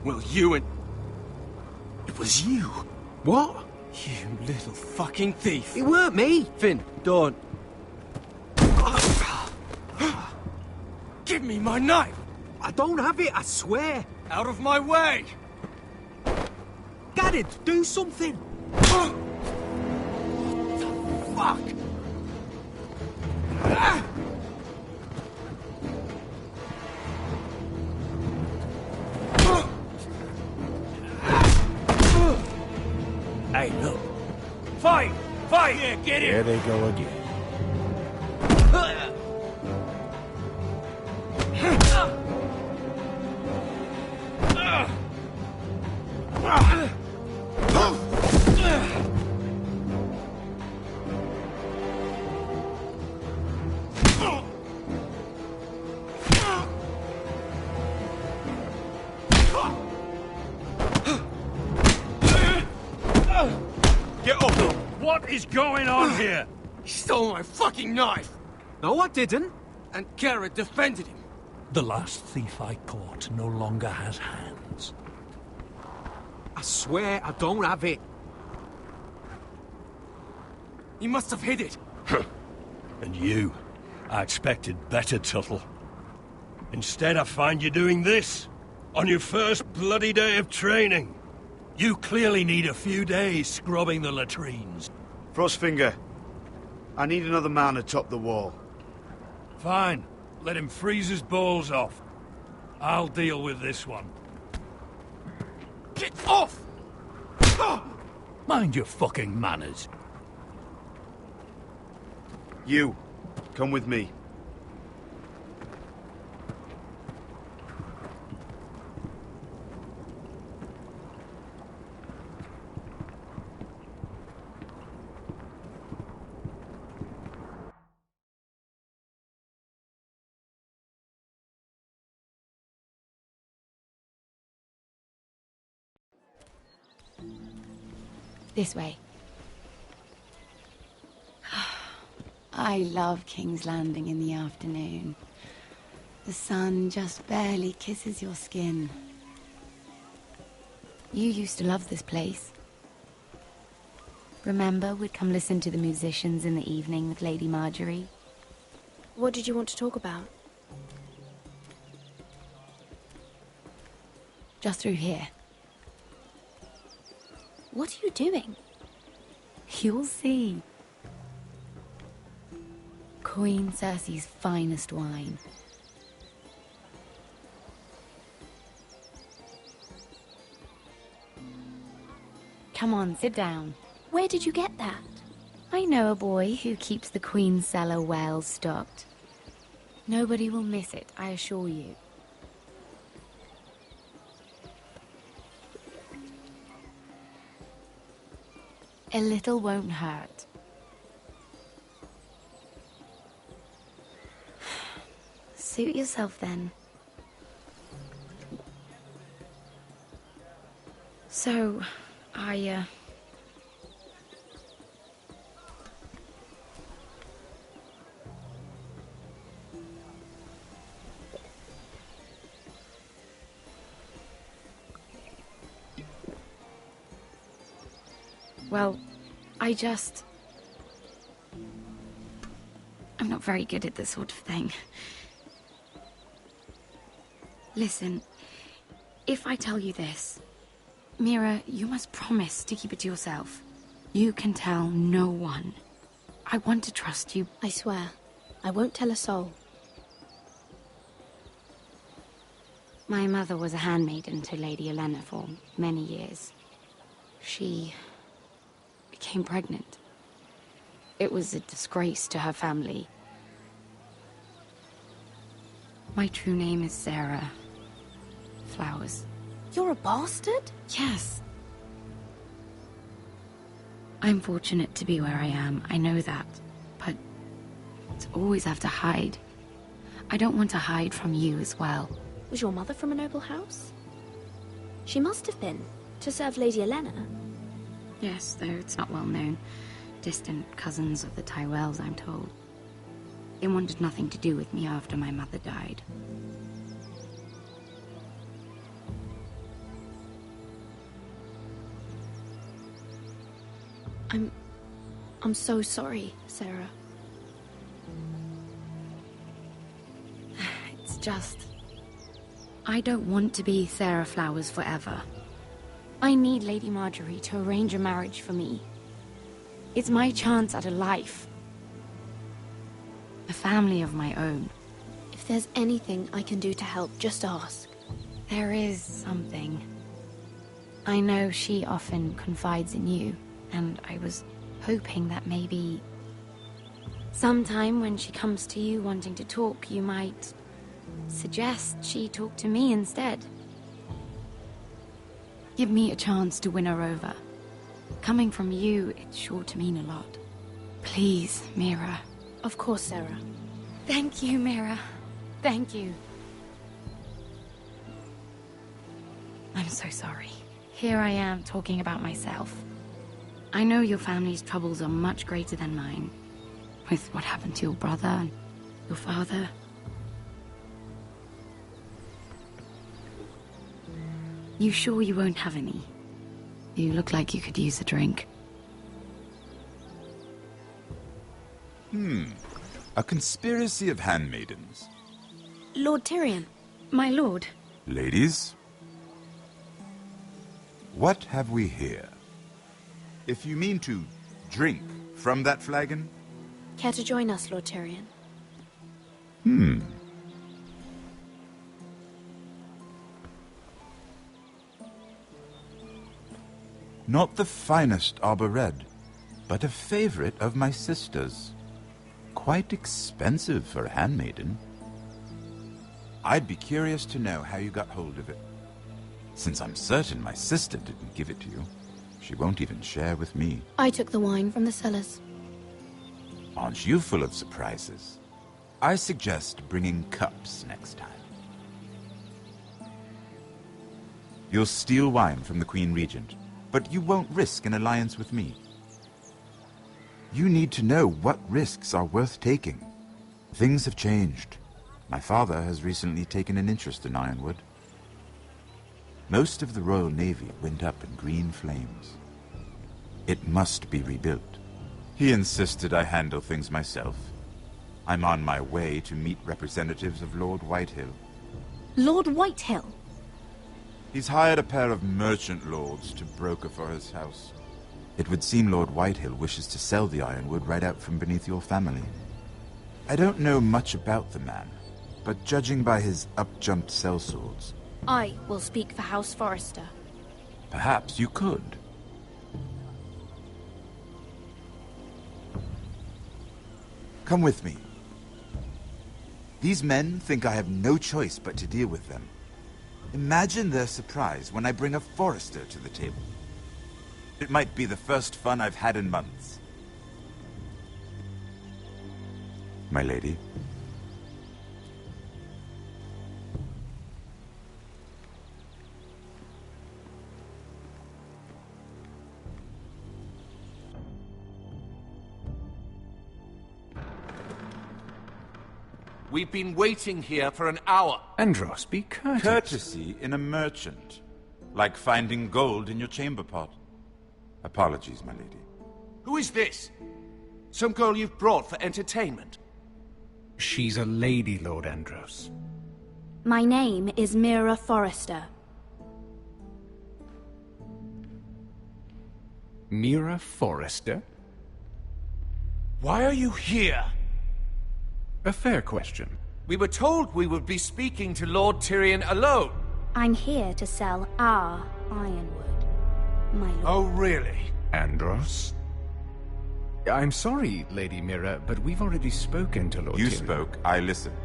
S21: Well, you and... It was you.
S16: What?
S21: You little fucking thief.
S16: It weren't me.
S21: Finn, don't. Give me my knife.
S16: I don't have it, I swear.
S21: Out of my way.
S16: Garrett, do something.
S21: What the fuck?
S15: Hey, look. Fight! Fight! Yeah, get in!
S17: Here they go again.
S15: Get up! What is going on here?
S21: He stole my fucking knife.
S16: No, I didn't.
S21: And Garrett defended him.
S17: The last thief I caught no longer has hands.
S16: I swear I don't have it.
S21: He must have hid it.
S15: And you? I expected better, Tuttle. Instead, I find you doing this. On your first bloody day of training. You clearly need a few days scrubbing the latrines.
S9: Frostfinger, I need another man atop the wall.
S15: Fine. Let him freeze his balls off. I'll deal with this one.
S21: Get off!
S17: Mind your fucking manners.
S9: You, come with me.
S7: This way. I love King's Landing in the afternoon. The sun just barely kisses your skin. You used to love this place. Remember, we'd come listen to the musicians in the evening with Lady Marjorie?
S8: What did you want to talk about?
S7: Just through here.
S8: What are you doing?
S7: You'll see. Queen Cersei's finest wine. Come on, sit down.
S8: Where did you get that?
S7: I know a boy who keeps the Queen's cellar well stocked. Nobody will miss it, I assure you. A little won't hurt. Suit yourself then. So, well, I'm not very good at this sort of thing. Listen, if I tell you this, Mira, you must promise to keep it to yourself. You can tell no one. I want to trust you.
S8: I swear, I won't tell a soul.
S7: My mother was a handmaiden to Lady Elena for many years. She became pregnant. It was a disgrace to her family. My true name is Sarah Flowers.
S8: You're a bastard?
S7: Yes. I'm fortunate to be where I am, I know that. But to always have to hide. I don't want to hide from you as well.
S8: Was your mother from a noble house? She must have been, to serve Lady Elena.
S7: Yes, though it's not well known. Distant cousins of the Tyrells, I'm told. They wanted nothing to do with me after my mother died.
S8: I'm so sorry, Sarah.
S7: It's just... I don't want to be Sarah Flowers forever. I need Lady Marjorie to arrange a marriage for me. It's my chance at a life. A family of my own.
S8: If there's anything I can do to help, just ask.
S7: There is something. I know she often confides in you, and I was hoping that maybe... sometime when she comes to you wanting to talk, you might suggest she talk to me instead. Give me a chance to win her over. Coming from you, it's sure to mean a lot. Please, Mira.
S8: Of course, Sarah.
S7: Thank you, Mira. Thank you. I'm so sorry. Here I am talking about myself. I know your family's troubles are much greater than mine. With what happened to your brother and your father. You sure you won't have any? You look like you could use a drink.
S2: A conspiracy of handmaidens.
S8: Lord Tyrion.
S7: My lord.
S2: Ladies, what have we here? If you mean to drink from that flagon...
S8: Care to join us, Lord Tyrion?
S2: Not the finest arbor red, but a favorite of my sister's. Quite expensive for a handmaiden. I'd be curious to know how you got hold of it. Since I'm certain my sister didn't give it to you, she won't even share with me.
S8: I took the wine from the cellars.
S2: Aren't you full of surprises? I suggest bringing cups next time. You'll steal wine from the Queen Regent, but you won't risk an alliance with me. You need to know what risks are worth taking. Things have changed. My father has recently taken an interest in Ironwood. Most of the Royal Navy went up in green flames. It must be rebuilt. He insisted I handle things myself. I'm on my way to meet representatives of Lord Whitehill.
S8: Lord Whitehill?
S2: He's hired a pair of merchant lords to broker for his house. It would seem Lord Whitehill wishes to sell the Ironwood right out from beneath your family. I don't know much about the man, but judging by his up-jumped sellswords...
S8: I will speak for House Forrester.
S2: Perhaps you could. Come with me. These men think I have no choice but to deal with them. Imagine their surprise when I bring a Forrester to the table. It might be the first fun I've had in months. My lady.
S4: We've been waiting here for an hour.
S2: Andros, be courteous. Courtesy in a merchant. Like finding gold in your chamber pot. Apologies, my lady.
S4: Who is this? Some girl you've brought for entertainment?
S19: She's a lady, Lord Andros.
S8: My name is Mira Forrester.
S19: Mira Forrester?
S4: Why are you here?
S19: A fair question.
S4: We were told we would be speaking to Lord Tyrion alone.
S8: I'm here to sell our ironwood, my lord.
S4: Oh, really?
S19: Andros? I'm sorry, Lady Mira, but we've already spoken to Lord Tyrion.
S2: You spoke, I listened.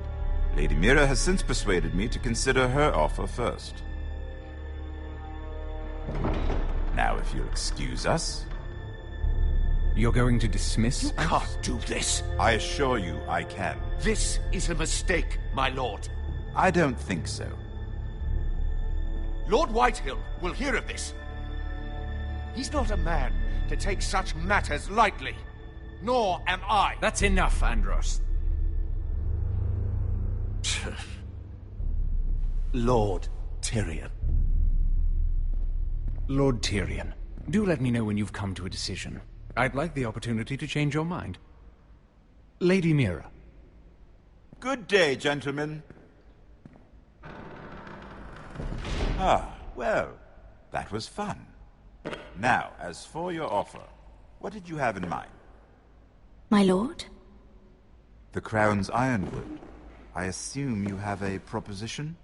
S2: Lady Mira has since persuaded me to consider her offer first. Now, if you'll excuse us...
S19: You're going to dismiss us?
S4: You can't do this.
S2: I assure you I can.
S4: This is a mistake, my lord.
S2: I don't think so.
S4: Lord Whitehill will hear of this. He's not a man to take such matters lightly. Nor am I.
S19: That's enough, Andros.
S4: Lord Tyrion.
S19: Lord Tyrion, do let me know when you've come to a decision. I'd like the opportunity to change your mind. Lady Mira.
S2: Good day, gentlemen. Ah, well, that was fun. Now, as for your offer, what did you have in mind?
S8: My lord?
S2: The Crown's ironwood. I assume you have a proposition?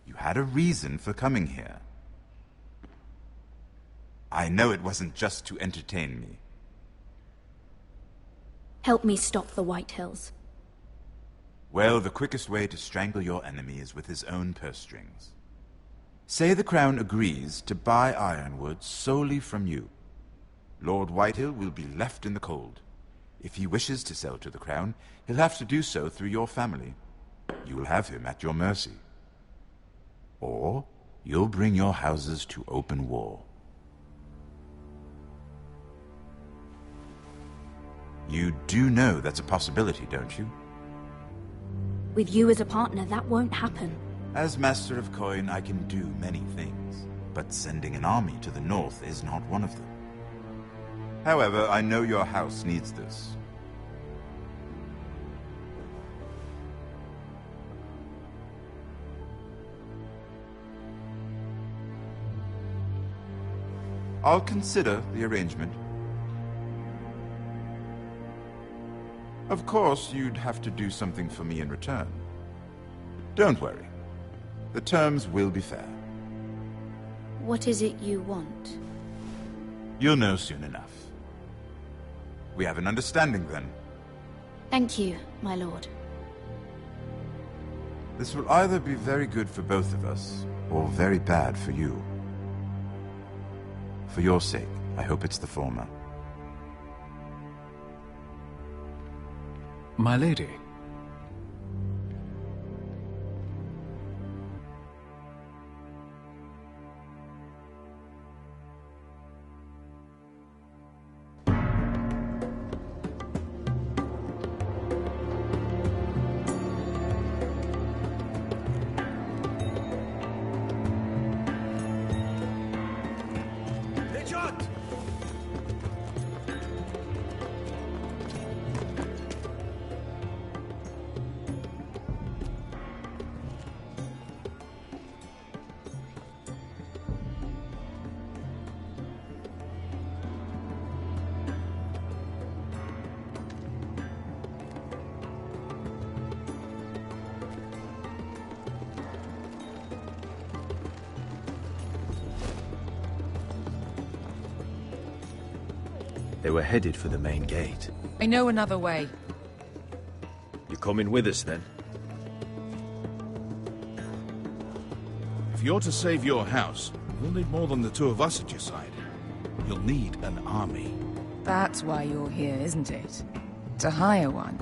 S2: You had a reason for coming here. I know it wasn't just to entertain me.
S8: Help me stop the Whitehills.
S2: Well, the quickest way to strangle your enemy is with his own purse strings. Say the Crown agrees to buy ironwood solely from you. Lord Whitehill will be left in the cold. If he wishes to sell to the Crown, he'll have to do so through your family. You will have him at your mercy. Or you'll bring your houses to open war. You do know that's a possibility, don't you?
S8: With you as a partner, that won't happen.
S2: As Master of Coin, I can do many things, but sending an army to the north is not one of them. However, I know your house needs this. I'll consider the arrangement. Of course, you'd have to do something for me in return. Don't worry. The terms will be fair.
S8: What is it you want?
S2: You'll know soon enough. We have an understanding then.
S8: Thank you, my lord.
S2: This will either be very good for both of us, or very bad for you. For your sake, I hope it's the former.
S19: My lady.
S1: They were headed for the main gate.
S11: I know another way.
S1: You're coming with us, then?
S9: If you're to save your house, You'll need more than the two of us at your side. You'll need an army.
S11: That's why you're here, isn't it? To hire one.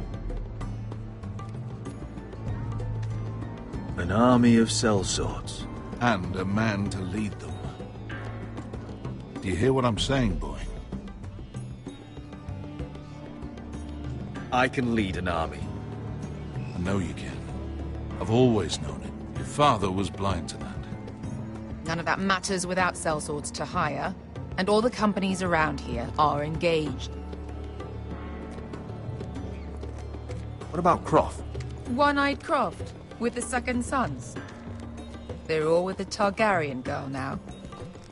S1: An army of sellswords.
S9: And a man to lead them. Do you hear what I'm saying, boy?
S1: I can lead an army.
S9: I know you can. I've always known it. Your father was blind to that.
S11: None of that matters without sellswords to hire, and all the companies around here are engaged.
S1: What about Croft?
S11: One-Eyed Croft, with the second sons. They're all with the Targaryen girl now.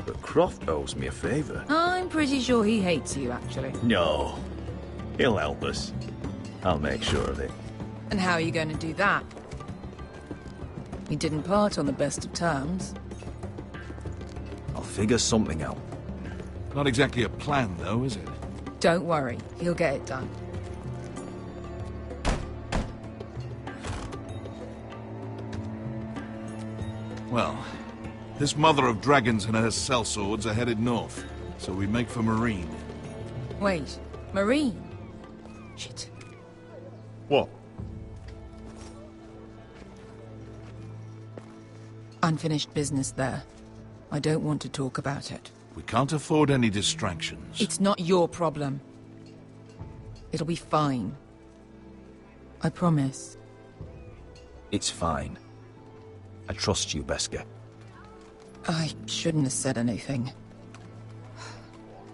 S1: But Croft owes me a favor.
S11: I'm pretty sure he hates you, actually.
S1: No. He'll help us. I'll make sure of it.
S11: And how are you going to do that? We didn't part on the best of terms.
S1: I'll figure something out.
S9: Not exactly a plan, though, is it?
S11: Don't worry, he'll get it done.
S9: Well, this mother of dragons and her sellswords are headed north, so we make for Marine.
S11: Wait, Marine? Shit.
S1: What?
S11: Unfinished business there. I don't want to talk about it.
S9: We can't afford any distractions.
S11: It's not your problem. It'll be fine. I promise.
S1: It's fine. I trust you, Beskar.
S11: I shouldn't have said anything.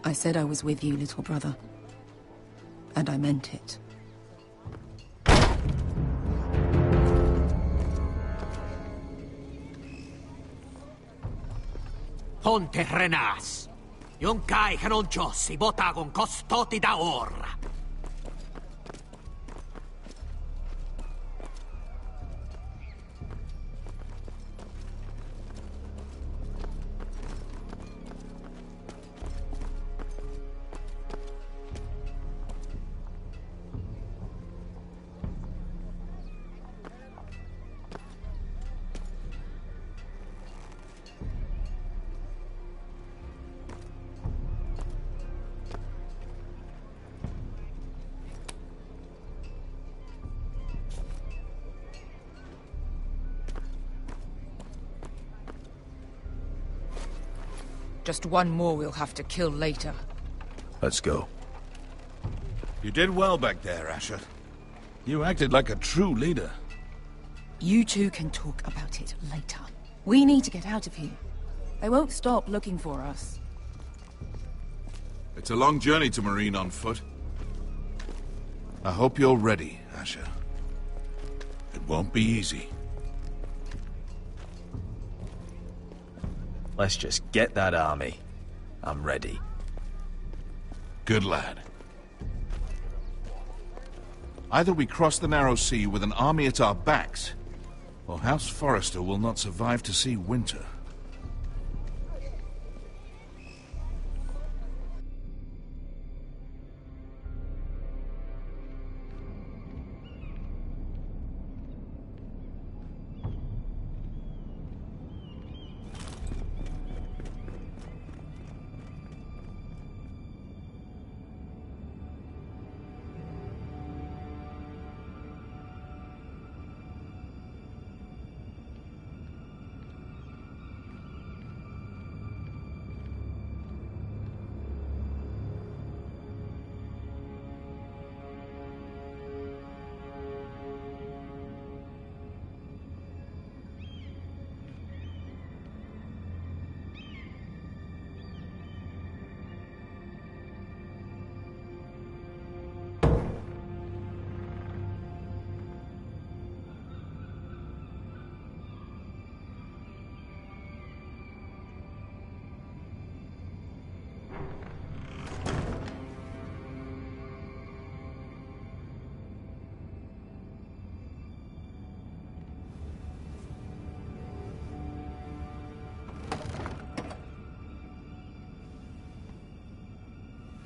S11: I said I was with you, little brother. And I meant it.
S16: Ponte Renas. Yung kai kanon Diyos, ibotagong kostoti da ora.
S11: Just one more we'll have to kill later.
S1: Let's go.
S9: You did well back there, Asher. You acted like a true leader.
S11: You two can talk about it later. We need to get out of here. They won't stop looking for us.
S9: It's a long journey to Marine on foot. I hope you're ready, Asher. It won't be easy.
S1: Let's just get that army. I'm ready.
S9: Good lad. Either we cross the narrow sea with an army at our backs, or House Forrester will not survive to see winter.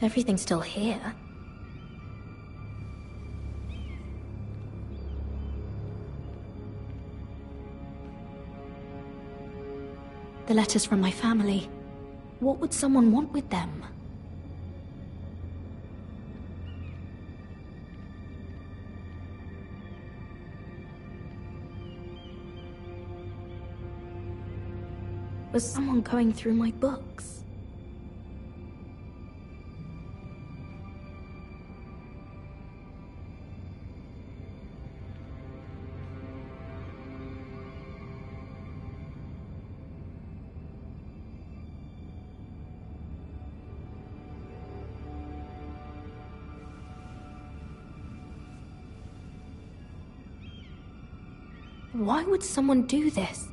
S8: Everything's still here. The letters from my family. What would someone want with them? Was someone going through my books? Why would someone do this?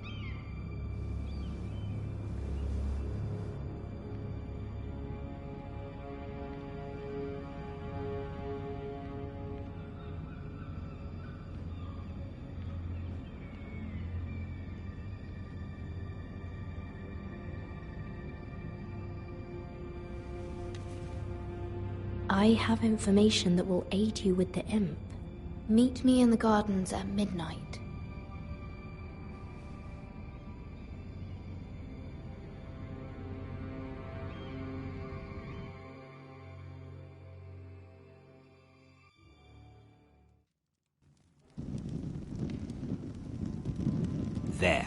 S8: I have information that will aid you with the imp. Meet me in the gardens at midnight.
S13: There.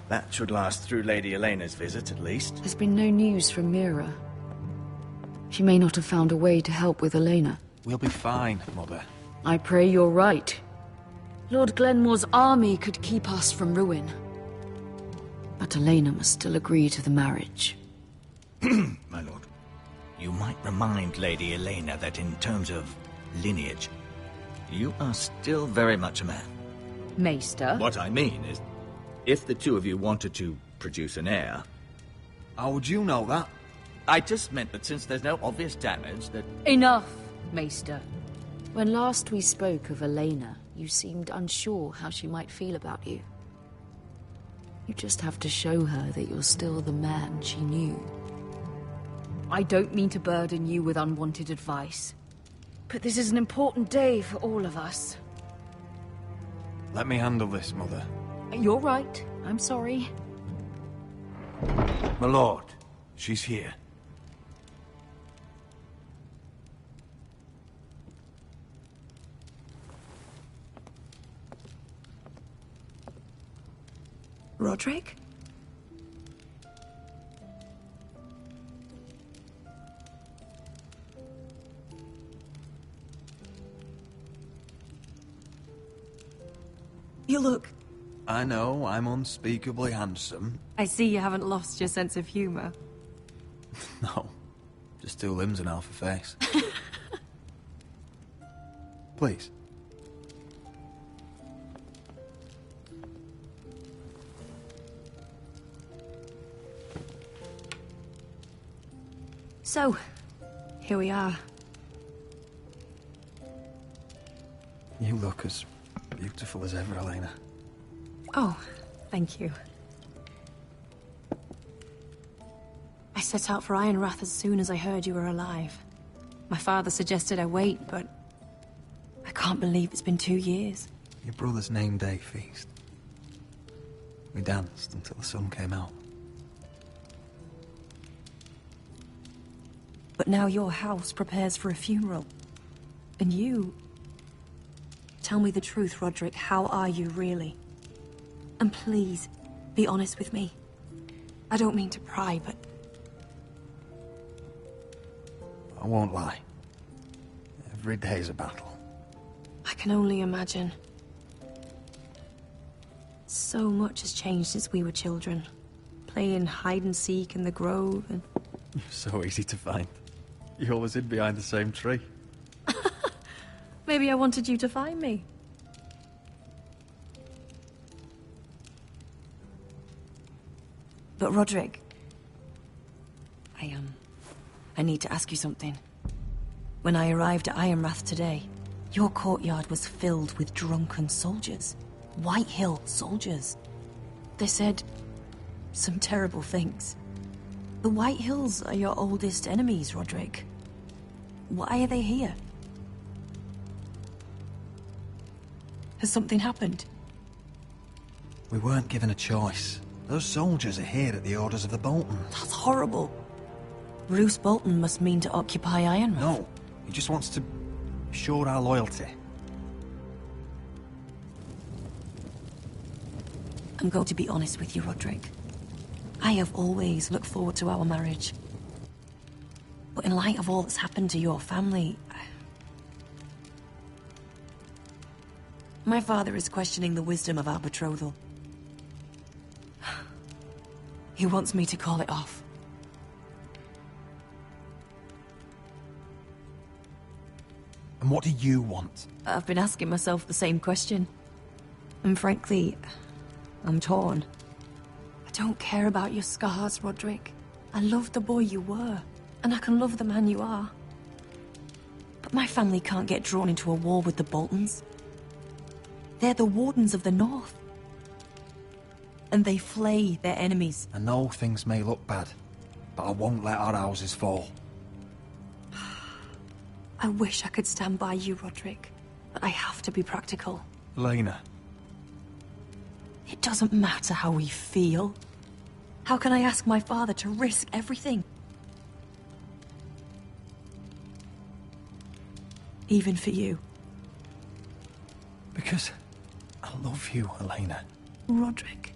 S13: That should last through Lady Elena's visit, at least.
S12: There's been no news from Mira. She may not have found a way to help with Elena.
S13: We'll be fine, Mother.
S12: I pray you're right. Lord Glenmore's army could keep us from ruin. But Elena must still agree to the marriage.
S13: My lord. You might remind Lady Elena that in terms of lineage, you are still very much a man.
S12: Maester?
S13: What I mean is, if the two of you wanted to produce an heir...
S4: How would you know that?
S13: I just meant that since there's no obvious damage, that...
S12: Enough, Maester. When last we spoke of Elena, you seemed unsure how she might feel about you. You just have to show her that you're still the man she knew. I don't mean to burden you with unwanted advice, but this is an important day for all of us.
S4: Let me handle this, Mother.
S12: You're right. I'm sorry.
S4: My lord, she's here.
S20: Roderick? You look...
S4: I know, I'm unspeakably handsome.
S20: I see you haven't lost your sense of humor.
S4: No, just 2 limbs and half a face. Please.
S20: So, here we are.
S4: You look as beautiful as ever, Elena.
S20: Oh, thank you. I set out for Ironrath as soon as I heard you were alive. My father suggested I wait, but I can't believe it's been 2 years.
S4: Your brother's name day feast. We danced until the sun came out.
S20: But now your house prepares for a funeral. And you... Tell me the truth, Roderick. How are you, really? And please, be honest with me. I don't mean to pry, but...
S4: I won't lie. Every day's a battle.
S20: I can only imagine. So much has changed since we were children. Playing hide-and-seek in the grove and...
S4: You're so easy to find. You always hid behind the same tree.
S20: Maybe I wanted you to find me. But Roderick... I need to ask you something. When I arrived at Ironrath today, your courtyard was filled with drunken soldiers. White Hill soldiers. They said some terrible things. The White Hills are your oldest enemies, Roderick. Why are they here? Has something happened?
S4: We weren't given a choice.
S5: Those soldiers are here at the orders of the Bolton.
S20: That's horrible. Roose Bolton must mean to occupy Ironrath.
S5: No, he just wants to assure our loyalty.
S20: I'm going to be honest with you, Roderick. I have always looked forward to our marriage. But in light of all that's happened to your family... My father is questioning the wisdom of our betrothal. He wants me to call it off.
S5: And what do you want?
S20: I've been asking myself the same question. And frankly, I'm torn. I don't care about your scars, Roderick. I love the boy you were, and I can love the man you are. But my family can't get drawn into a war with the Boltons. They're the Wardens of the North. And they flay their enemies.
S5: I know things may look bad, but I won't let our houses fall.
S20: I wish I could stand by you, Roderick, but I have to be practical.
S5: Lena.
S20: It doesn't matter how we feel. How can I ask my father to risk everything? Even for you.
S5: Because I love you, Elena.
S20: Roderick.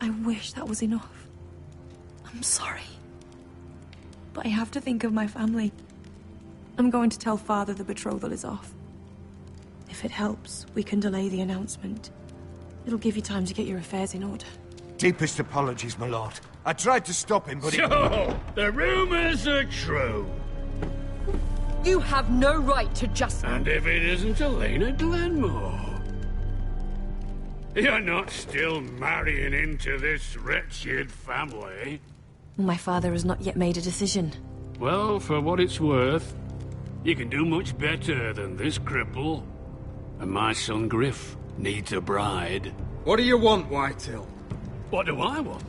S20: I wish that was enough. I'm sorry. But I have to think of my family. I'm going to tell Father the betrothal is off. If it helps, we can delay the announcement. It'll give you time to get your affairs in order.
S4: Deepest apologies, my lord. I tried to stop him, but
S15: So, the rumors are true.
S12: You have no right to just...
S15: And if it isn't Elena Glenmore? You're not still marrying into this wretched family?
S20: My father has not yet made a decision.
S15: Well, for what it's worth, you can do much better than this cripple. And my son Griff needs a bride.
S10: What do you want, Whitehill?
S15: What do I want?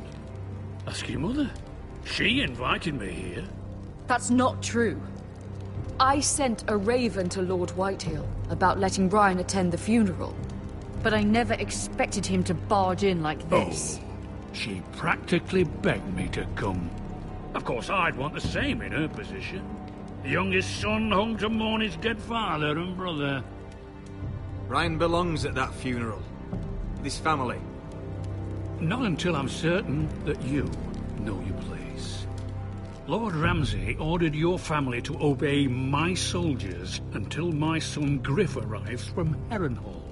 S15: Ask your mother. She invited me here.
S12: That's not true. I sent a raven to Lord Whitehill about letting Brian attend the funeral. But I never expected him to barge in like this.
S15: Oh, she practically begged me to come. Of course, I'd want the same in her position. The youngest son home to mourn his dead father and brother.
S10: Brian belongs at that funeral. This family.
S15: Not until I'm certain that you know your place. Lord Ramsay ordered your family to obey my soldiers until my son Griff arrives from Harrenhal.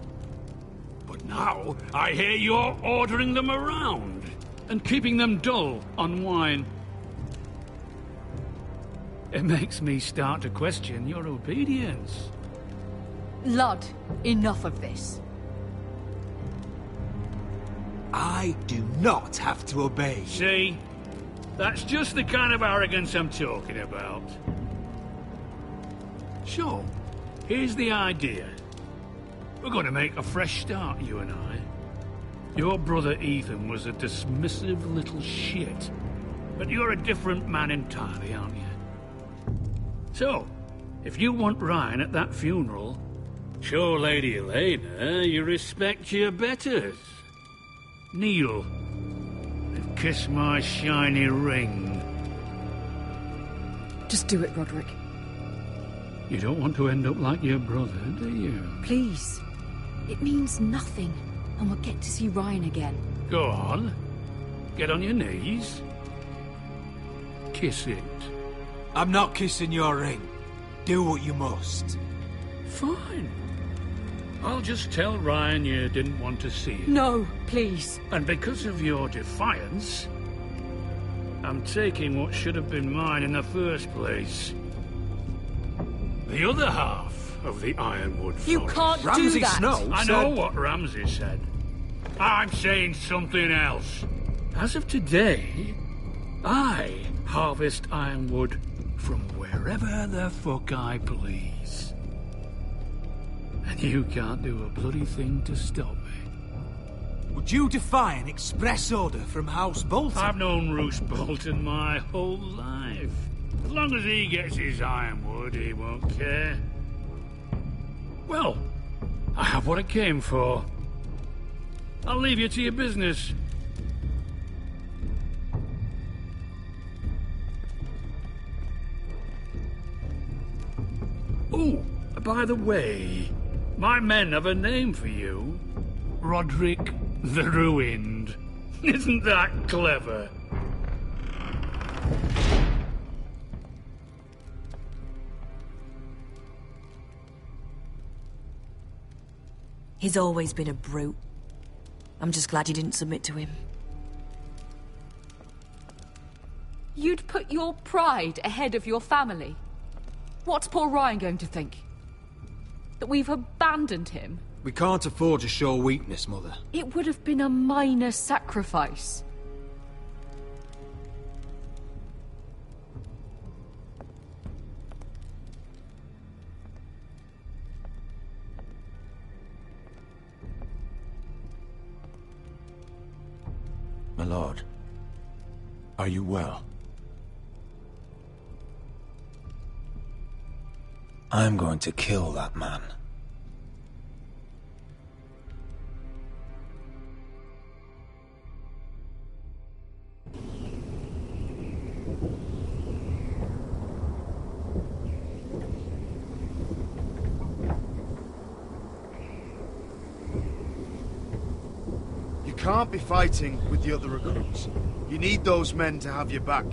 S15: But now, I hear you're ordering them around and keeping them dull on wine. It makes me start to question your obedience.
S12: Lud, enough of this.
S10: I do not have to obey.
S15: See? That's just the kind of arrogance I'm talking about. So, here's the idea. We're going to make a fresh start, you and I. Your brother Ethan was a dismissive little shit. But you're a different man entirely, aren't you? So, if you want Ryan at that funeral, show Lady Elena you respect your betters. Kneel and kiss my shiny ring.
S12: Just do it, Roderick.
S15: You don't want to end up like your brother, do you?
S12: Please. It means nothing, and we'll get to see Ryan again.
S15: Go on. Get on your knees. Kiss it.
S10: I'm not kissing your ring. Do what you must.
S15: Fine. I'll just tell Ryan you didn't want to see it.
S12: No, please.
S15: And because of your defiance, I'm taking what should have been mine in the first place. The other half of the Ironwood Forest.
S12: You can't do that!
S10: Snow
S15: I know what Ramsay said. I'm saying something else. As of today, I harvest ironwood from wherever the fuck I please. And you can't do a bloody thing to stop me.
S10: Would you defy an express order from House Bolton?
S15: I've known Roose Bolton my whole life. As long as he gets his ironwood, he won't care. Well, I have what I came for.
S17: I'll leave you to your business. Oh, by the way, my men have a name for you. Roderick the Ruined. Isn't that clever?
S20: He's always been a brute. I'm just glad you didn't submit to him.
S12: You'd put your pride ahead of your family? What's poor Ryan going to think? That we've abandoned him?
S10: We can't afford to show weakness, Mother.
S12: It would have been a minor sacrifice.
S1: My lord, are you well?
S5: I'm going to kill that man.
S4: You can't be fighting with the other recruits. You need those men to have your back.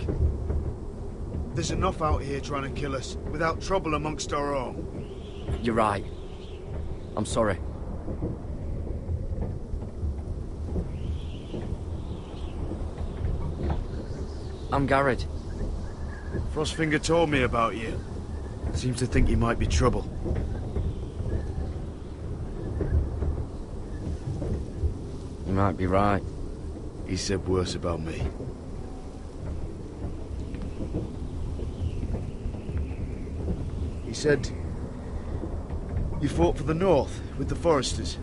S4: There's enough out here trying to kill us, without trouble amongst our own.
S14: You're right. I'm sorry. I'm Garrett.
S4: Frostfinger told me about you. Seems to think you might be trouble.
S14: You might be right.
S4: He said worse about me. He said you fought for the North with the Foresters.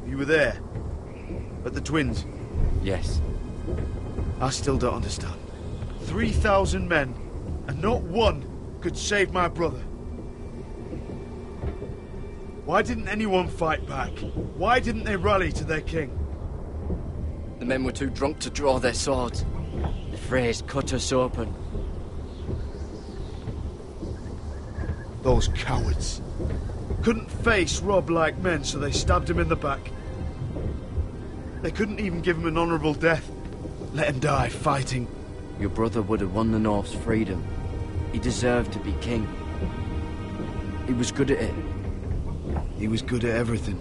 S4: You were there, at the Twins.
S14: Yes.
S4: I still don't understand. 3,000 men, and not one could save my brother. Why didn't anyone fight back? Why didn't they rally to their king?
S14: The men were too drunk to draw their swords. The Freys cut us open.
S4: Those cowards. Couldn't face Rob like men, so they stabbed him in the back. They couldn't even give him an honourable death. Let him die fighting.
S14: Your brother would have won the North's freedom. He deserved to be king. He was good at it.
S4: He was good at everything.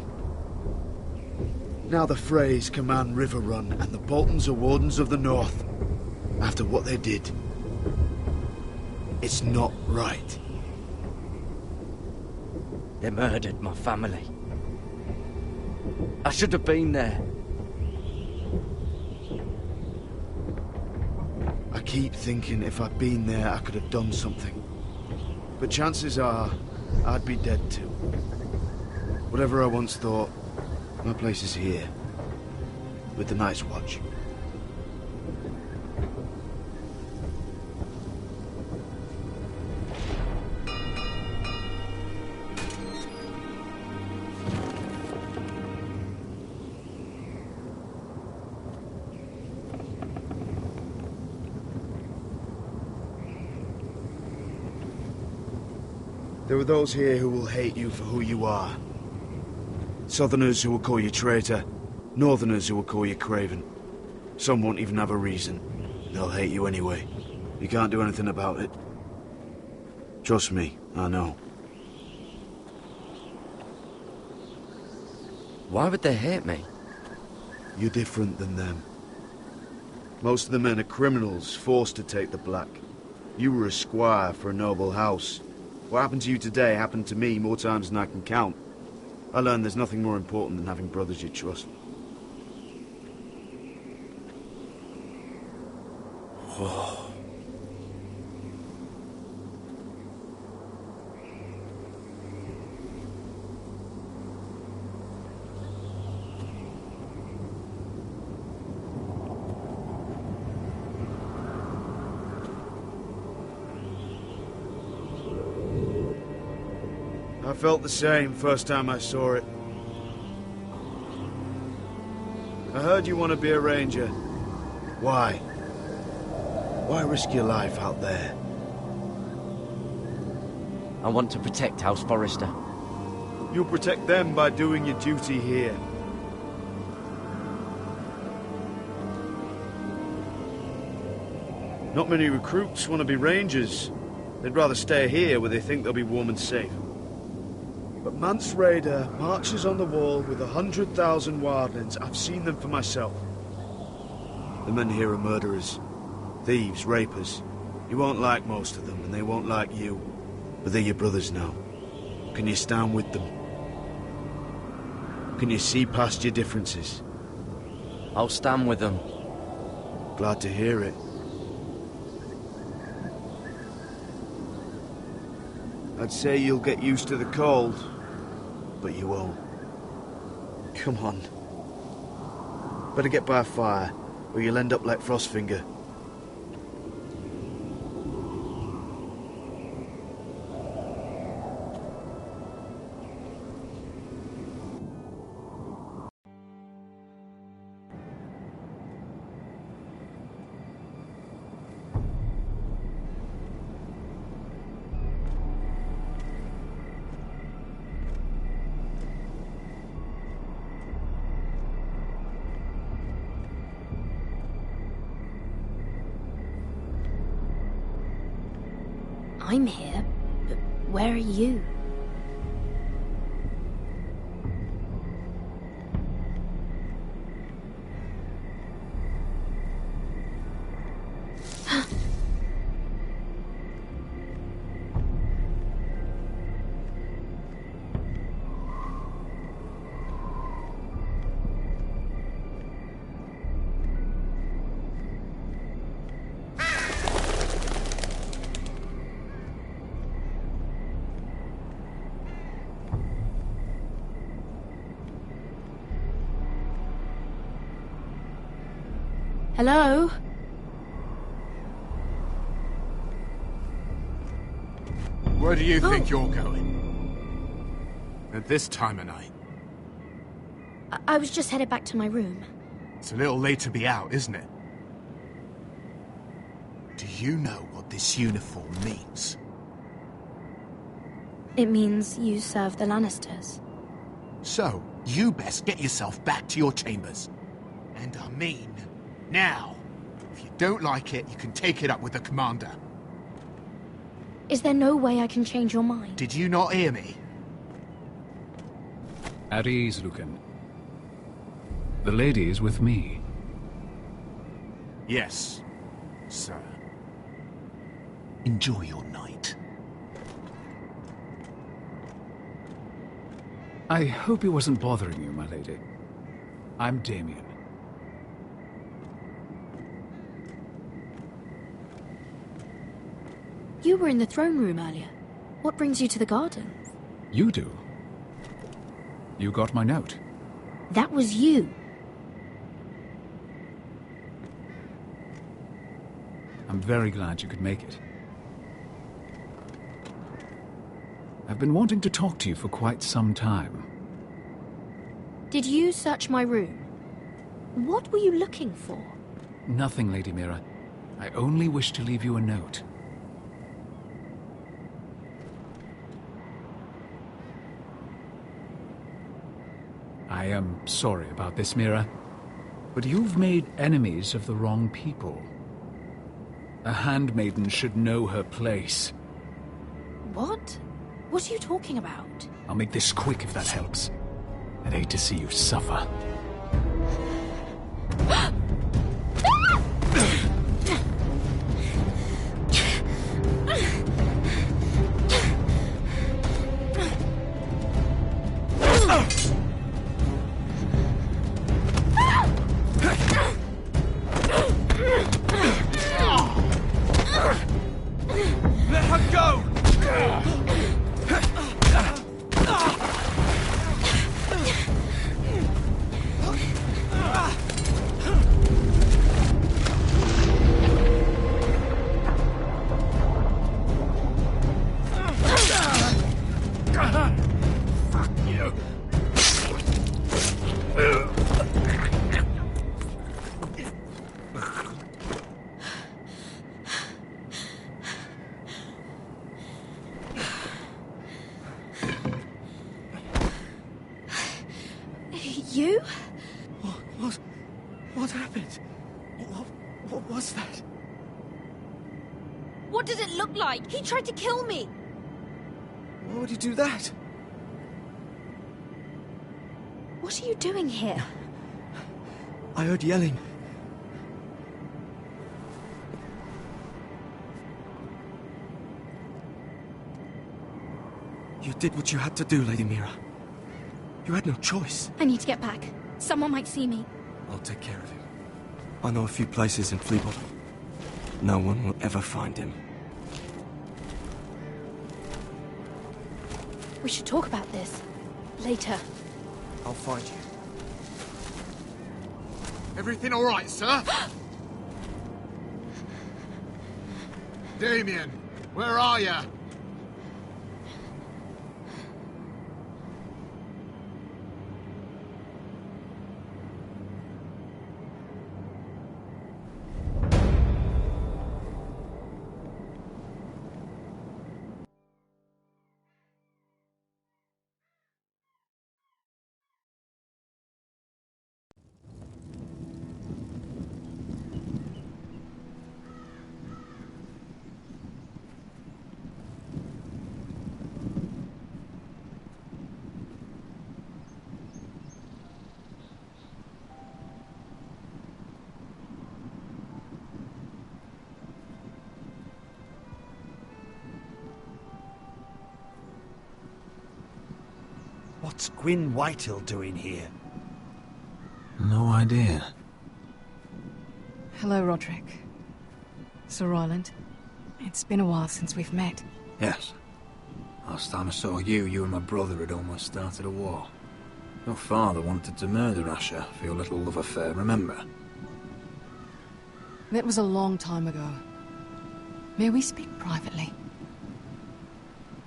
S4: Now the Freys command Riverrun, and the Boltons are Wardens of the North. After what they did. It's not right.
S14: They murdered my family. I should have been there.
S4: I keep thinking if I'd been there, I could have done something. But chances are, I'd be dead too. Whatever I once thought, my place is here. With the Night's Watch. There are those here who will hate you for who you are. Southerners who will call you traitor, Northerners who will call you craven. Some won't even have a reason. They'll hate you anyway. You can't do anything about it. Trust me, I know.
S14: Why would they hate me?
S4: You're different than them. Most of the men are criminals, forced to take the black. You were a squire for a noble house. What happened to you today happened to me more times than I can count. I learned there's nothing more important than having brothers you trust. I felt the same first time I saw it.
S6: heard you want to be a ranger. Why? Why risk your life out there?
S14: I want to protect House Forrester.
S6: You'll protect them by doing your duty here. Not many recruits want to be rangers. They'd rather stay here where they think they'll be warm and safe. But Mance Rayder marches on the wall with 100,000 wildlings. I've seen them for myself. The men here are murderers, thieves, rapers. You won't like most of them, and they won't like you. But they're your brothers now. Can you stand with them? Can you see past your differences?
S14: I'll stand with them.
S6: Glad to hear it. I'd say you'll get used to the cold, but you won't. Come on. Better get by a fire, or you'll end up like Frostfinger.
S8: I'm here, but where are you? Hello?
S19: Where do you think you're going? At this time of night?
S8: I was just headed back to my room.
S19: It's a little late to be out, isn't it? Do you know what this uniform means?
S8: It means you serve the Lannisters.
S19: So, you best get yourself back to your chambers. And I mean, now. If you don't like it, you can take it up with the commander.
S8: Is there no way I can change your mind?
S19: Did you not hear me?
S17: At ease, Lucan. The lady is with me.
S19: Yes, sir. Enjoy your night.
S17: I hope he wasn't bothering you, my lady. I'm Damien.
S8: You were in the throne room earlier. What brings you to the gardens?
S17: You do? You got my note?
S8: That was you.
S17: I'm very glad you could make it. I've been wanting to talk to you for quite some time.
S8: Did you search my room? What were you looking for?
S17: Nothing, Lady Mira. I only wish to leave you a note. I am sorry about this, Mira, but you've made enemies of the wrong people. A handmaiden should know her place.
S8: What? What are you talking about?
S17: I'll make this quick if that helps. I'd hate to see you suffer.
S6: Let her go!
S15: Fuck you.
S8: You?
S19: What happened? What was that?
S8: What did it look like? He tried to kill me!
S19: Why would he do that?
S8: What are you doing here?
S19: I heard yelling. You did what you had to do, Lady Mira. You had no choice.
S8: I need to get back. Someone might see me.
S19: I'll take care of him. I know a few places in Fleabottom. No one will ever find him.
S8: We should talk about this. Later.
S19: I'll find you.
S18: Everything all right, sir? Damien, where are you?
S3: What's Gwyn Whitehill doing here?
S13: No idea.
S22: Hello, Roderick. Sir Roland. It's been a while since we've met.
S16: Yes. Last time I saw you and my brother had almost started a war. Your father wanted to murder Asher for your little love affair, remember?
S22: That was a long time ago. May we speak privately?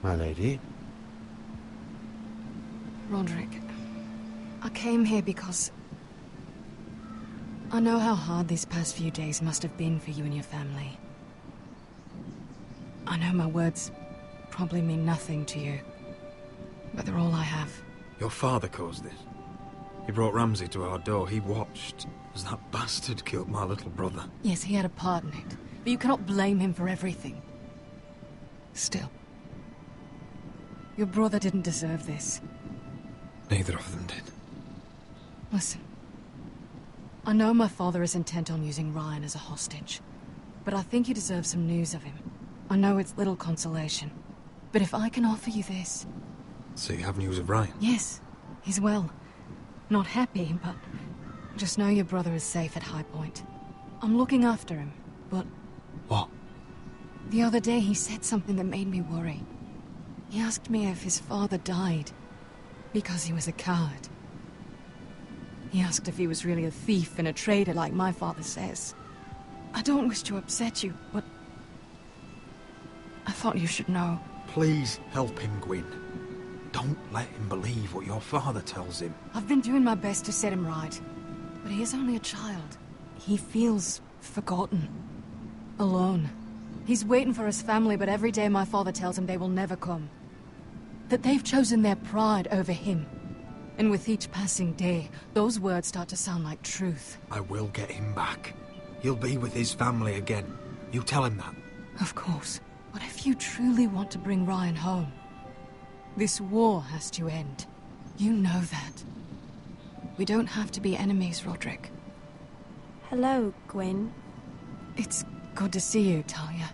S3: My lady?
S22: Roderick, I came here because I know how hard these past few days must have been for you and your family. I know my words probably mean nothing to you, but they're all I have.
S16: Your father caused this. He brought Ramsay to our door. He watched as that bastard killed my little brother.
S22: Yes, he had a part in it, but you cannot blame him for everything. Still, your brother didn't deserve this.
S16: Neither of them did.
S22: Listen. I know my father is intent on using Ryan as a hostage, but I think you deserve some news of him. I know it's little consolation, but if I can offer you this...
S16: So you have news of Ryan?
S22: Yes, he's well. Not happy, but just know your brother is safe at High Point. I'm looking after him, but...
S16: What?
S22: The other day he said something that made me worry. He asked me if his father died because he was a coward. He asked if he was really a thief and a traitor like my father says. I don't wish to upset you, but I thought you should know.
S16: Please help him, Gwyn. Don't let him believe what your father tells him.
S22: I've been doing my best to set him right, but he is only a child. He feels forgotten, alone. He's waiting for his family, but every day my father tells him they will never come. That they've chosen their pride over him. And with each passing day, those words start to sound like truth.
S16: I will get him back. He'll be with his family again. You tell him that.
S22: Of course. But if you truly want to bring Ryan home, this war has to end. You know that. We don't have to be enemies, Roderick.
S8: Hello, Gwyn.
S22: It's good to see you, Talia.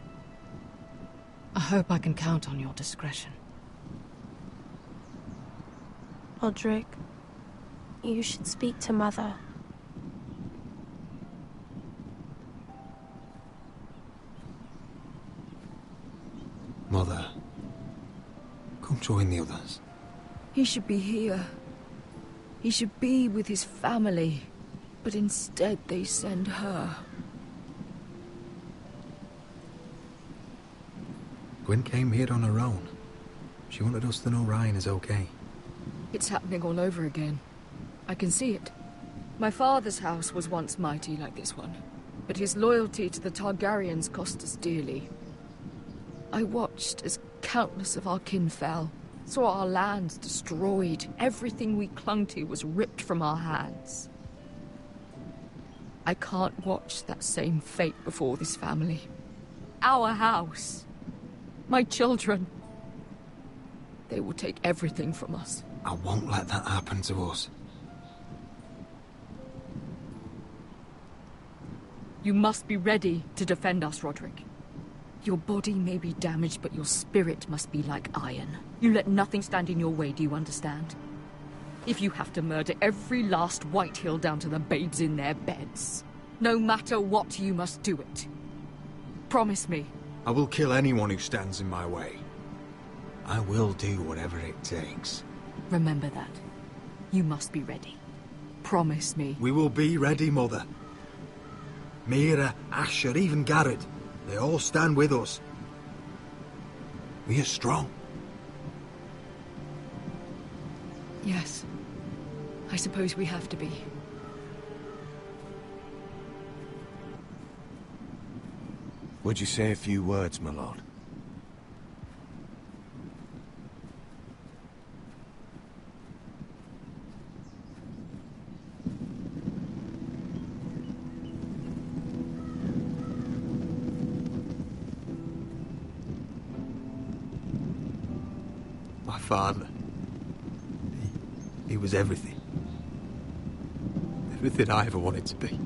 S22: I hope I can count on your discretion.
S8: Roderick, you should speak to Mother.
S16: Mother, come join the others.
S12: He should be here. He should be with his family. But instead they send her.
S16: Gwyn came here on her own. She wanted us to know Ryan is okay.
S12: It's happening all over again. I can see it. My father's house was once mighty like this one, but his loyalty to the Targaryens cost us dearly. I watched as countless of our kin fell. Saw our lands destroyed. Everything we clung to was ripped from our hands. I can't watch that same fate before this family. Our house. My children. They will take everything from us.
S5: I won't let that happen to us.
S12: You must be ready to defend us, Roderick. Your body may be damaged, but your spirit must be like iron. You let nothing stand in your way, do you understand? If you have to murder every last Whitehill down to the babes in their beds, no matter what, you must do it. Promise me.
S10: I will kill anyone who stands in my way.
S5: I will do whatever it takes.
S12: Remember that. You must be ready. Promise me.
S10: We will be ready, Mother. Mira, Asher, even Garrett. They all stand with us. We are strong.
S12: Yes. I suppose we have to be.
S4: Would you say a few words, my lord?
S10: My father. He was everything. Everything I ever wanted to be.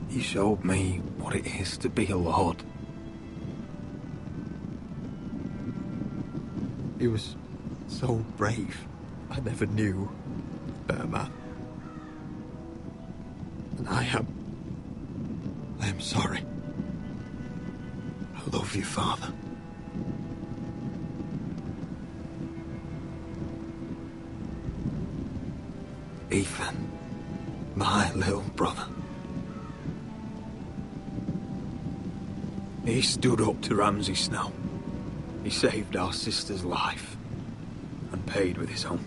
S5: He showed me what it is to be a lord.
S10: He was so brave. I never knew a better man. And I am sorry. I love you, Father.
S5: Ethan, my little brother.
S10: He stood up to Ramsay Snow. He saved our sister's life and paid with his own.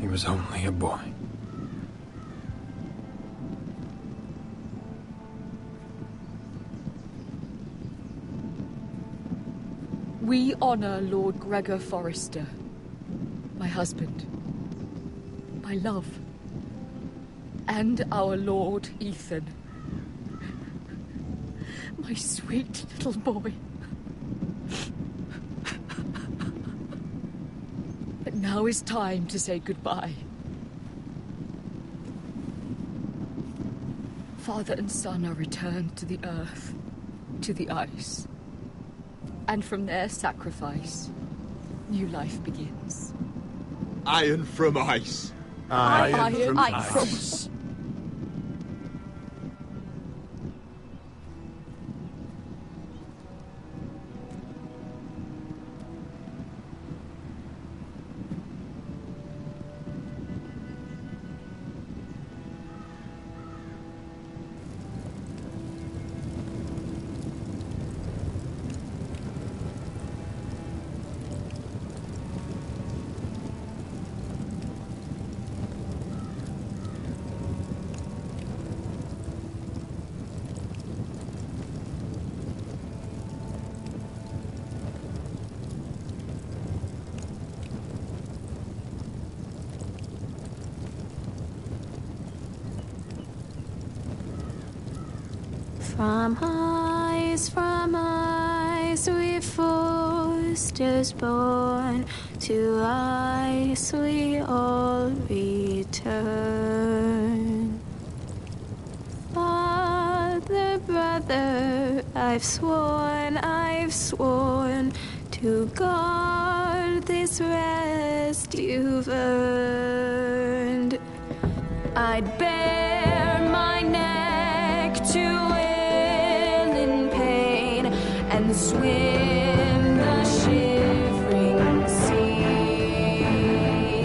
S5: He was only a boy.
S12: We honor Lord Gregor Forrester, my husband, my love, and our Lord Ethan, my sweet little boy. But now is time to say goodbye. Father and son are returned to the earth, to the ice. And from their sacrifice, new life begins.
S10: Iron from ice.
S12: Iron from ice.
S7: From ice we Forsters born, to ice we all return. Father, brother, I've sworn to guard this rest you've earned. I'd bare my neck to and swim the shivering sea.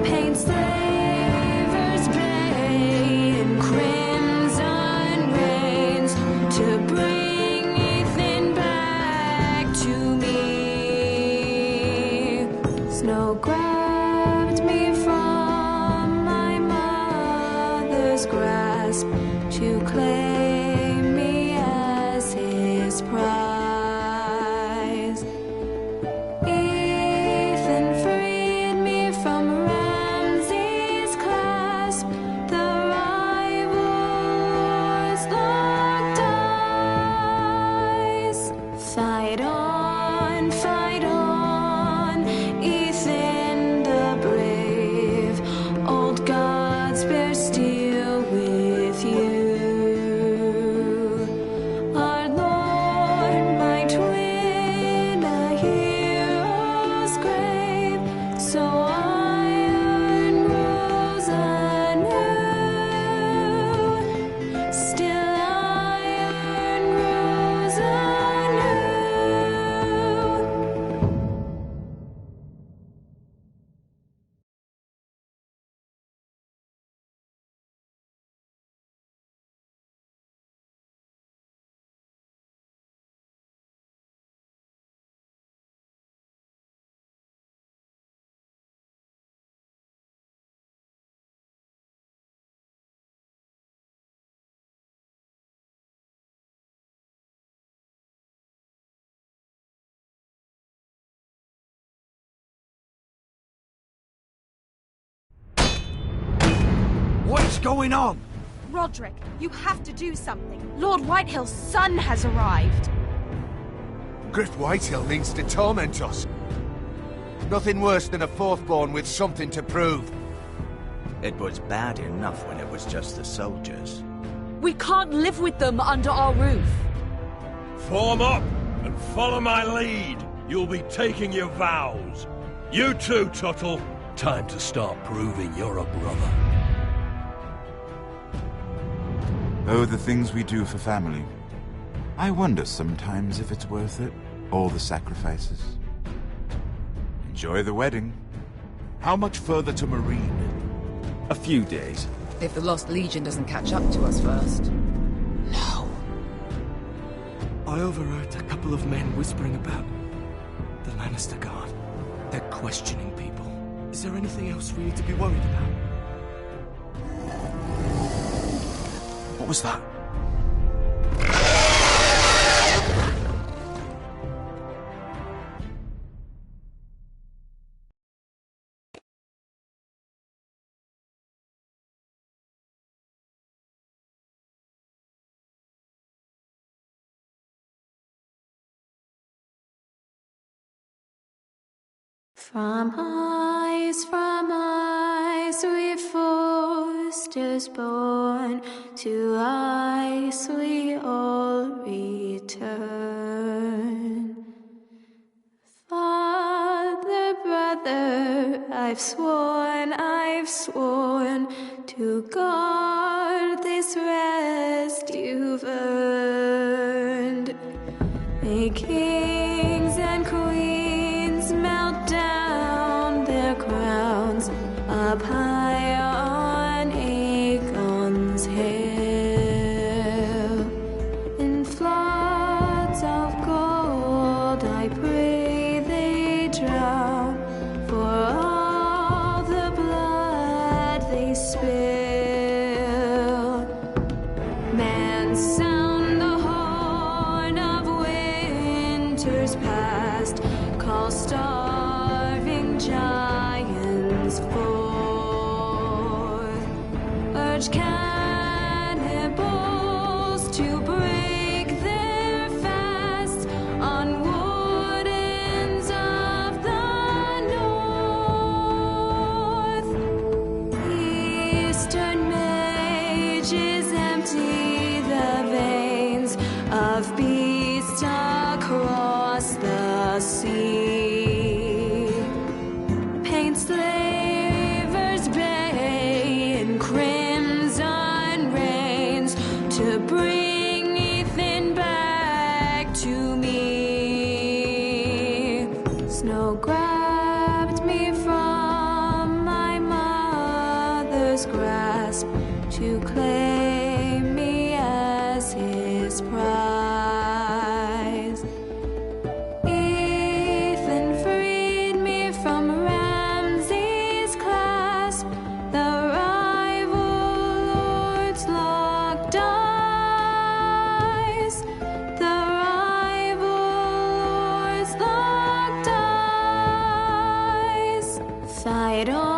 S7: Paint slavers bay in crimson rains to bring Ethan back to me. Snow grabbed me from my mother's grasp to claim me as his prize.
S4: What's going on?
S2: Roderick, you have to do something. Lord Whitehill's son has arrived.
S4: Griff Whitehill means to torment us. Nothing worse than a fourthborn with something to prove.
S13: It was bad enough when it was just the soldiers.
S12: We can't live with them under our roof.
S15: Form up and follow my lead. You'll be taking your vows. You too, Tuttle. Time to start proving you're a brother.
S21: Oh, the things we do for family. I wonder sometimes if it's worth it, all the sacrifices. Enjoy the wedding.
S9: How much further to Marine?
S1: A few days.
S11: If the Lost Legion doesn't catch up to us first.
S23: No. I overheard a couple of men whispering about the Lannister Guard. They're questioning people. Is there anything else we need to be worried about?
S1: What was that?
S7: From ice we foresters born, to ice we all return. Father, brother, I've sworn to guard this rest you've earned. May kings and queens melt down their crowns up high on Aegon's hill. In floods of gold I pray they drown, for all the blood they spill. Men sound the horn of winter's past, call starving giants forth, urge cannibals to break their fast on wardens of the north. Eastern mages empty the veins of beasts across the sea. Paint slavers bay in crimson rains to bring Ethan back to me. Snow grabbed me from my mother's grasp to claim me as his prize. Ethan freed me from Ramsay's clasp, the rival lords locked eyes, the rival lords locked eyes. Fight on.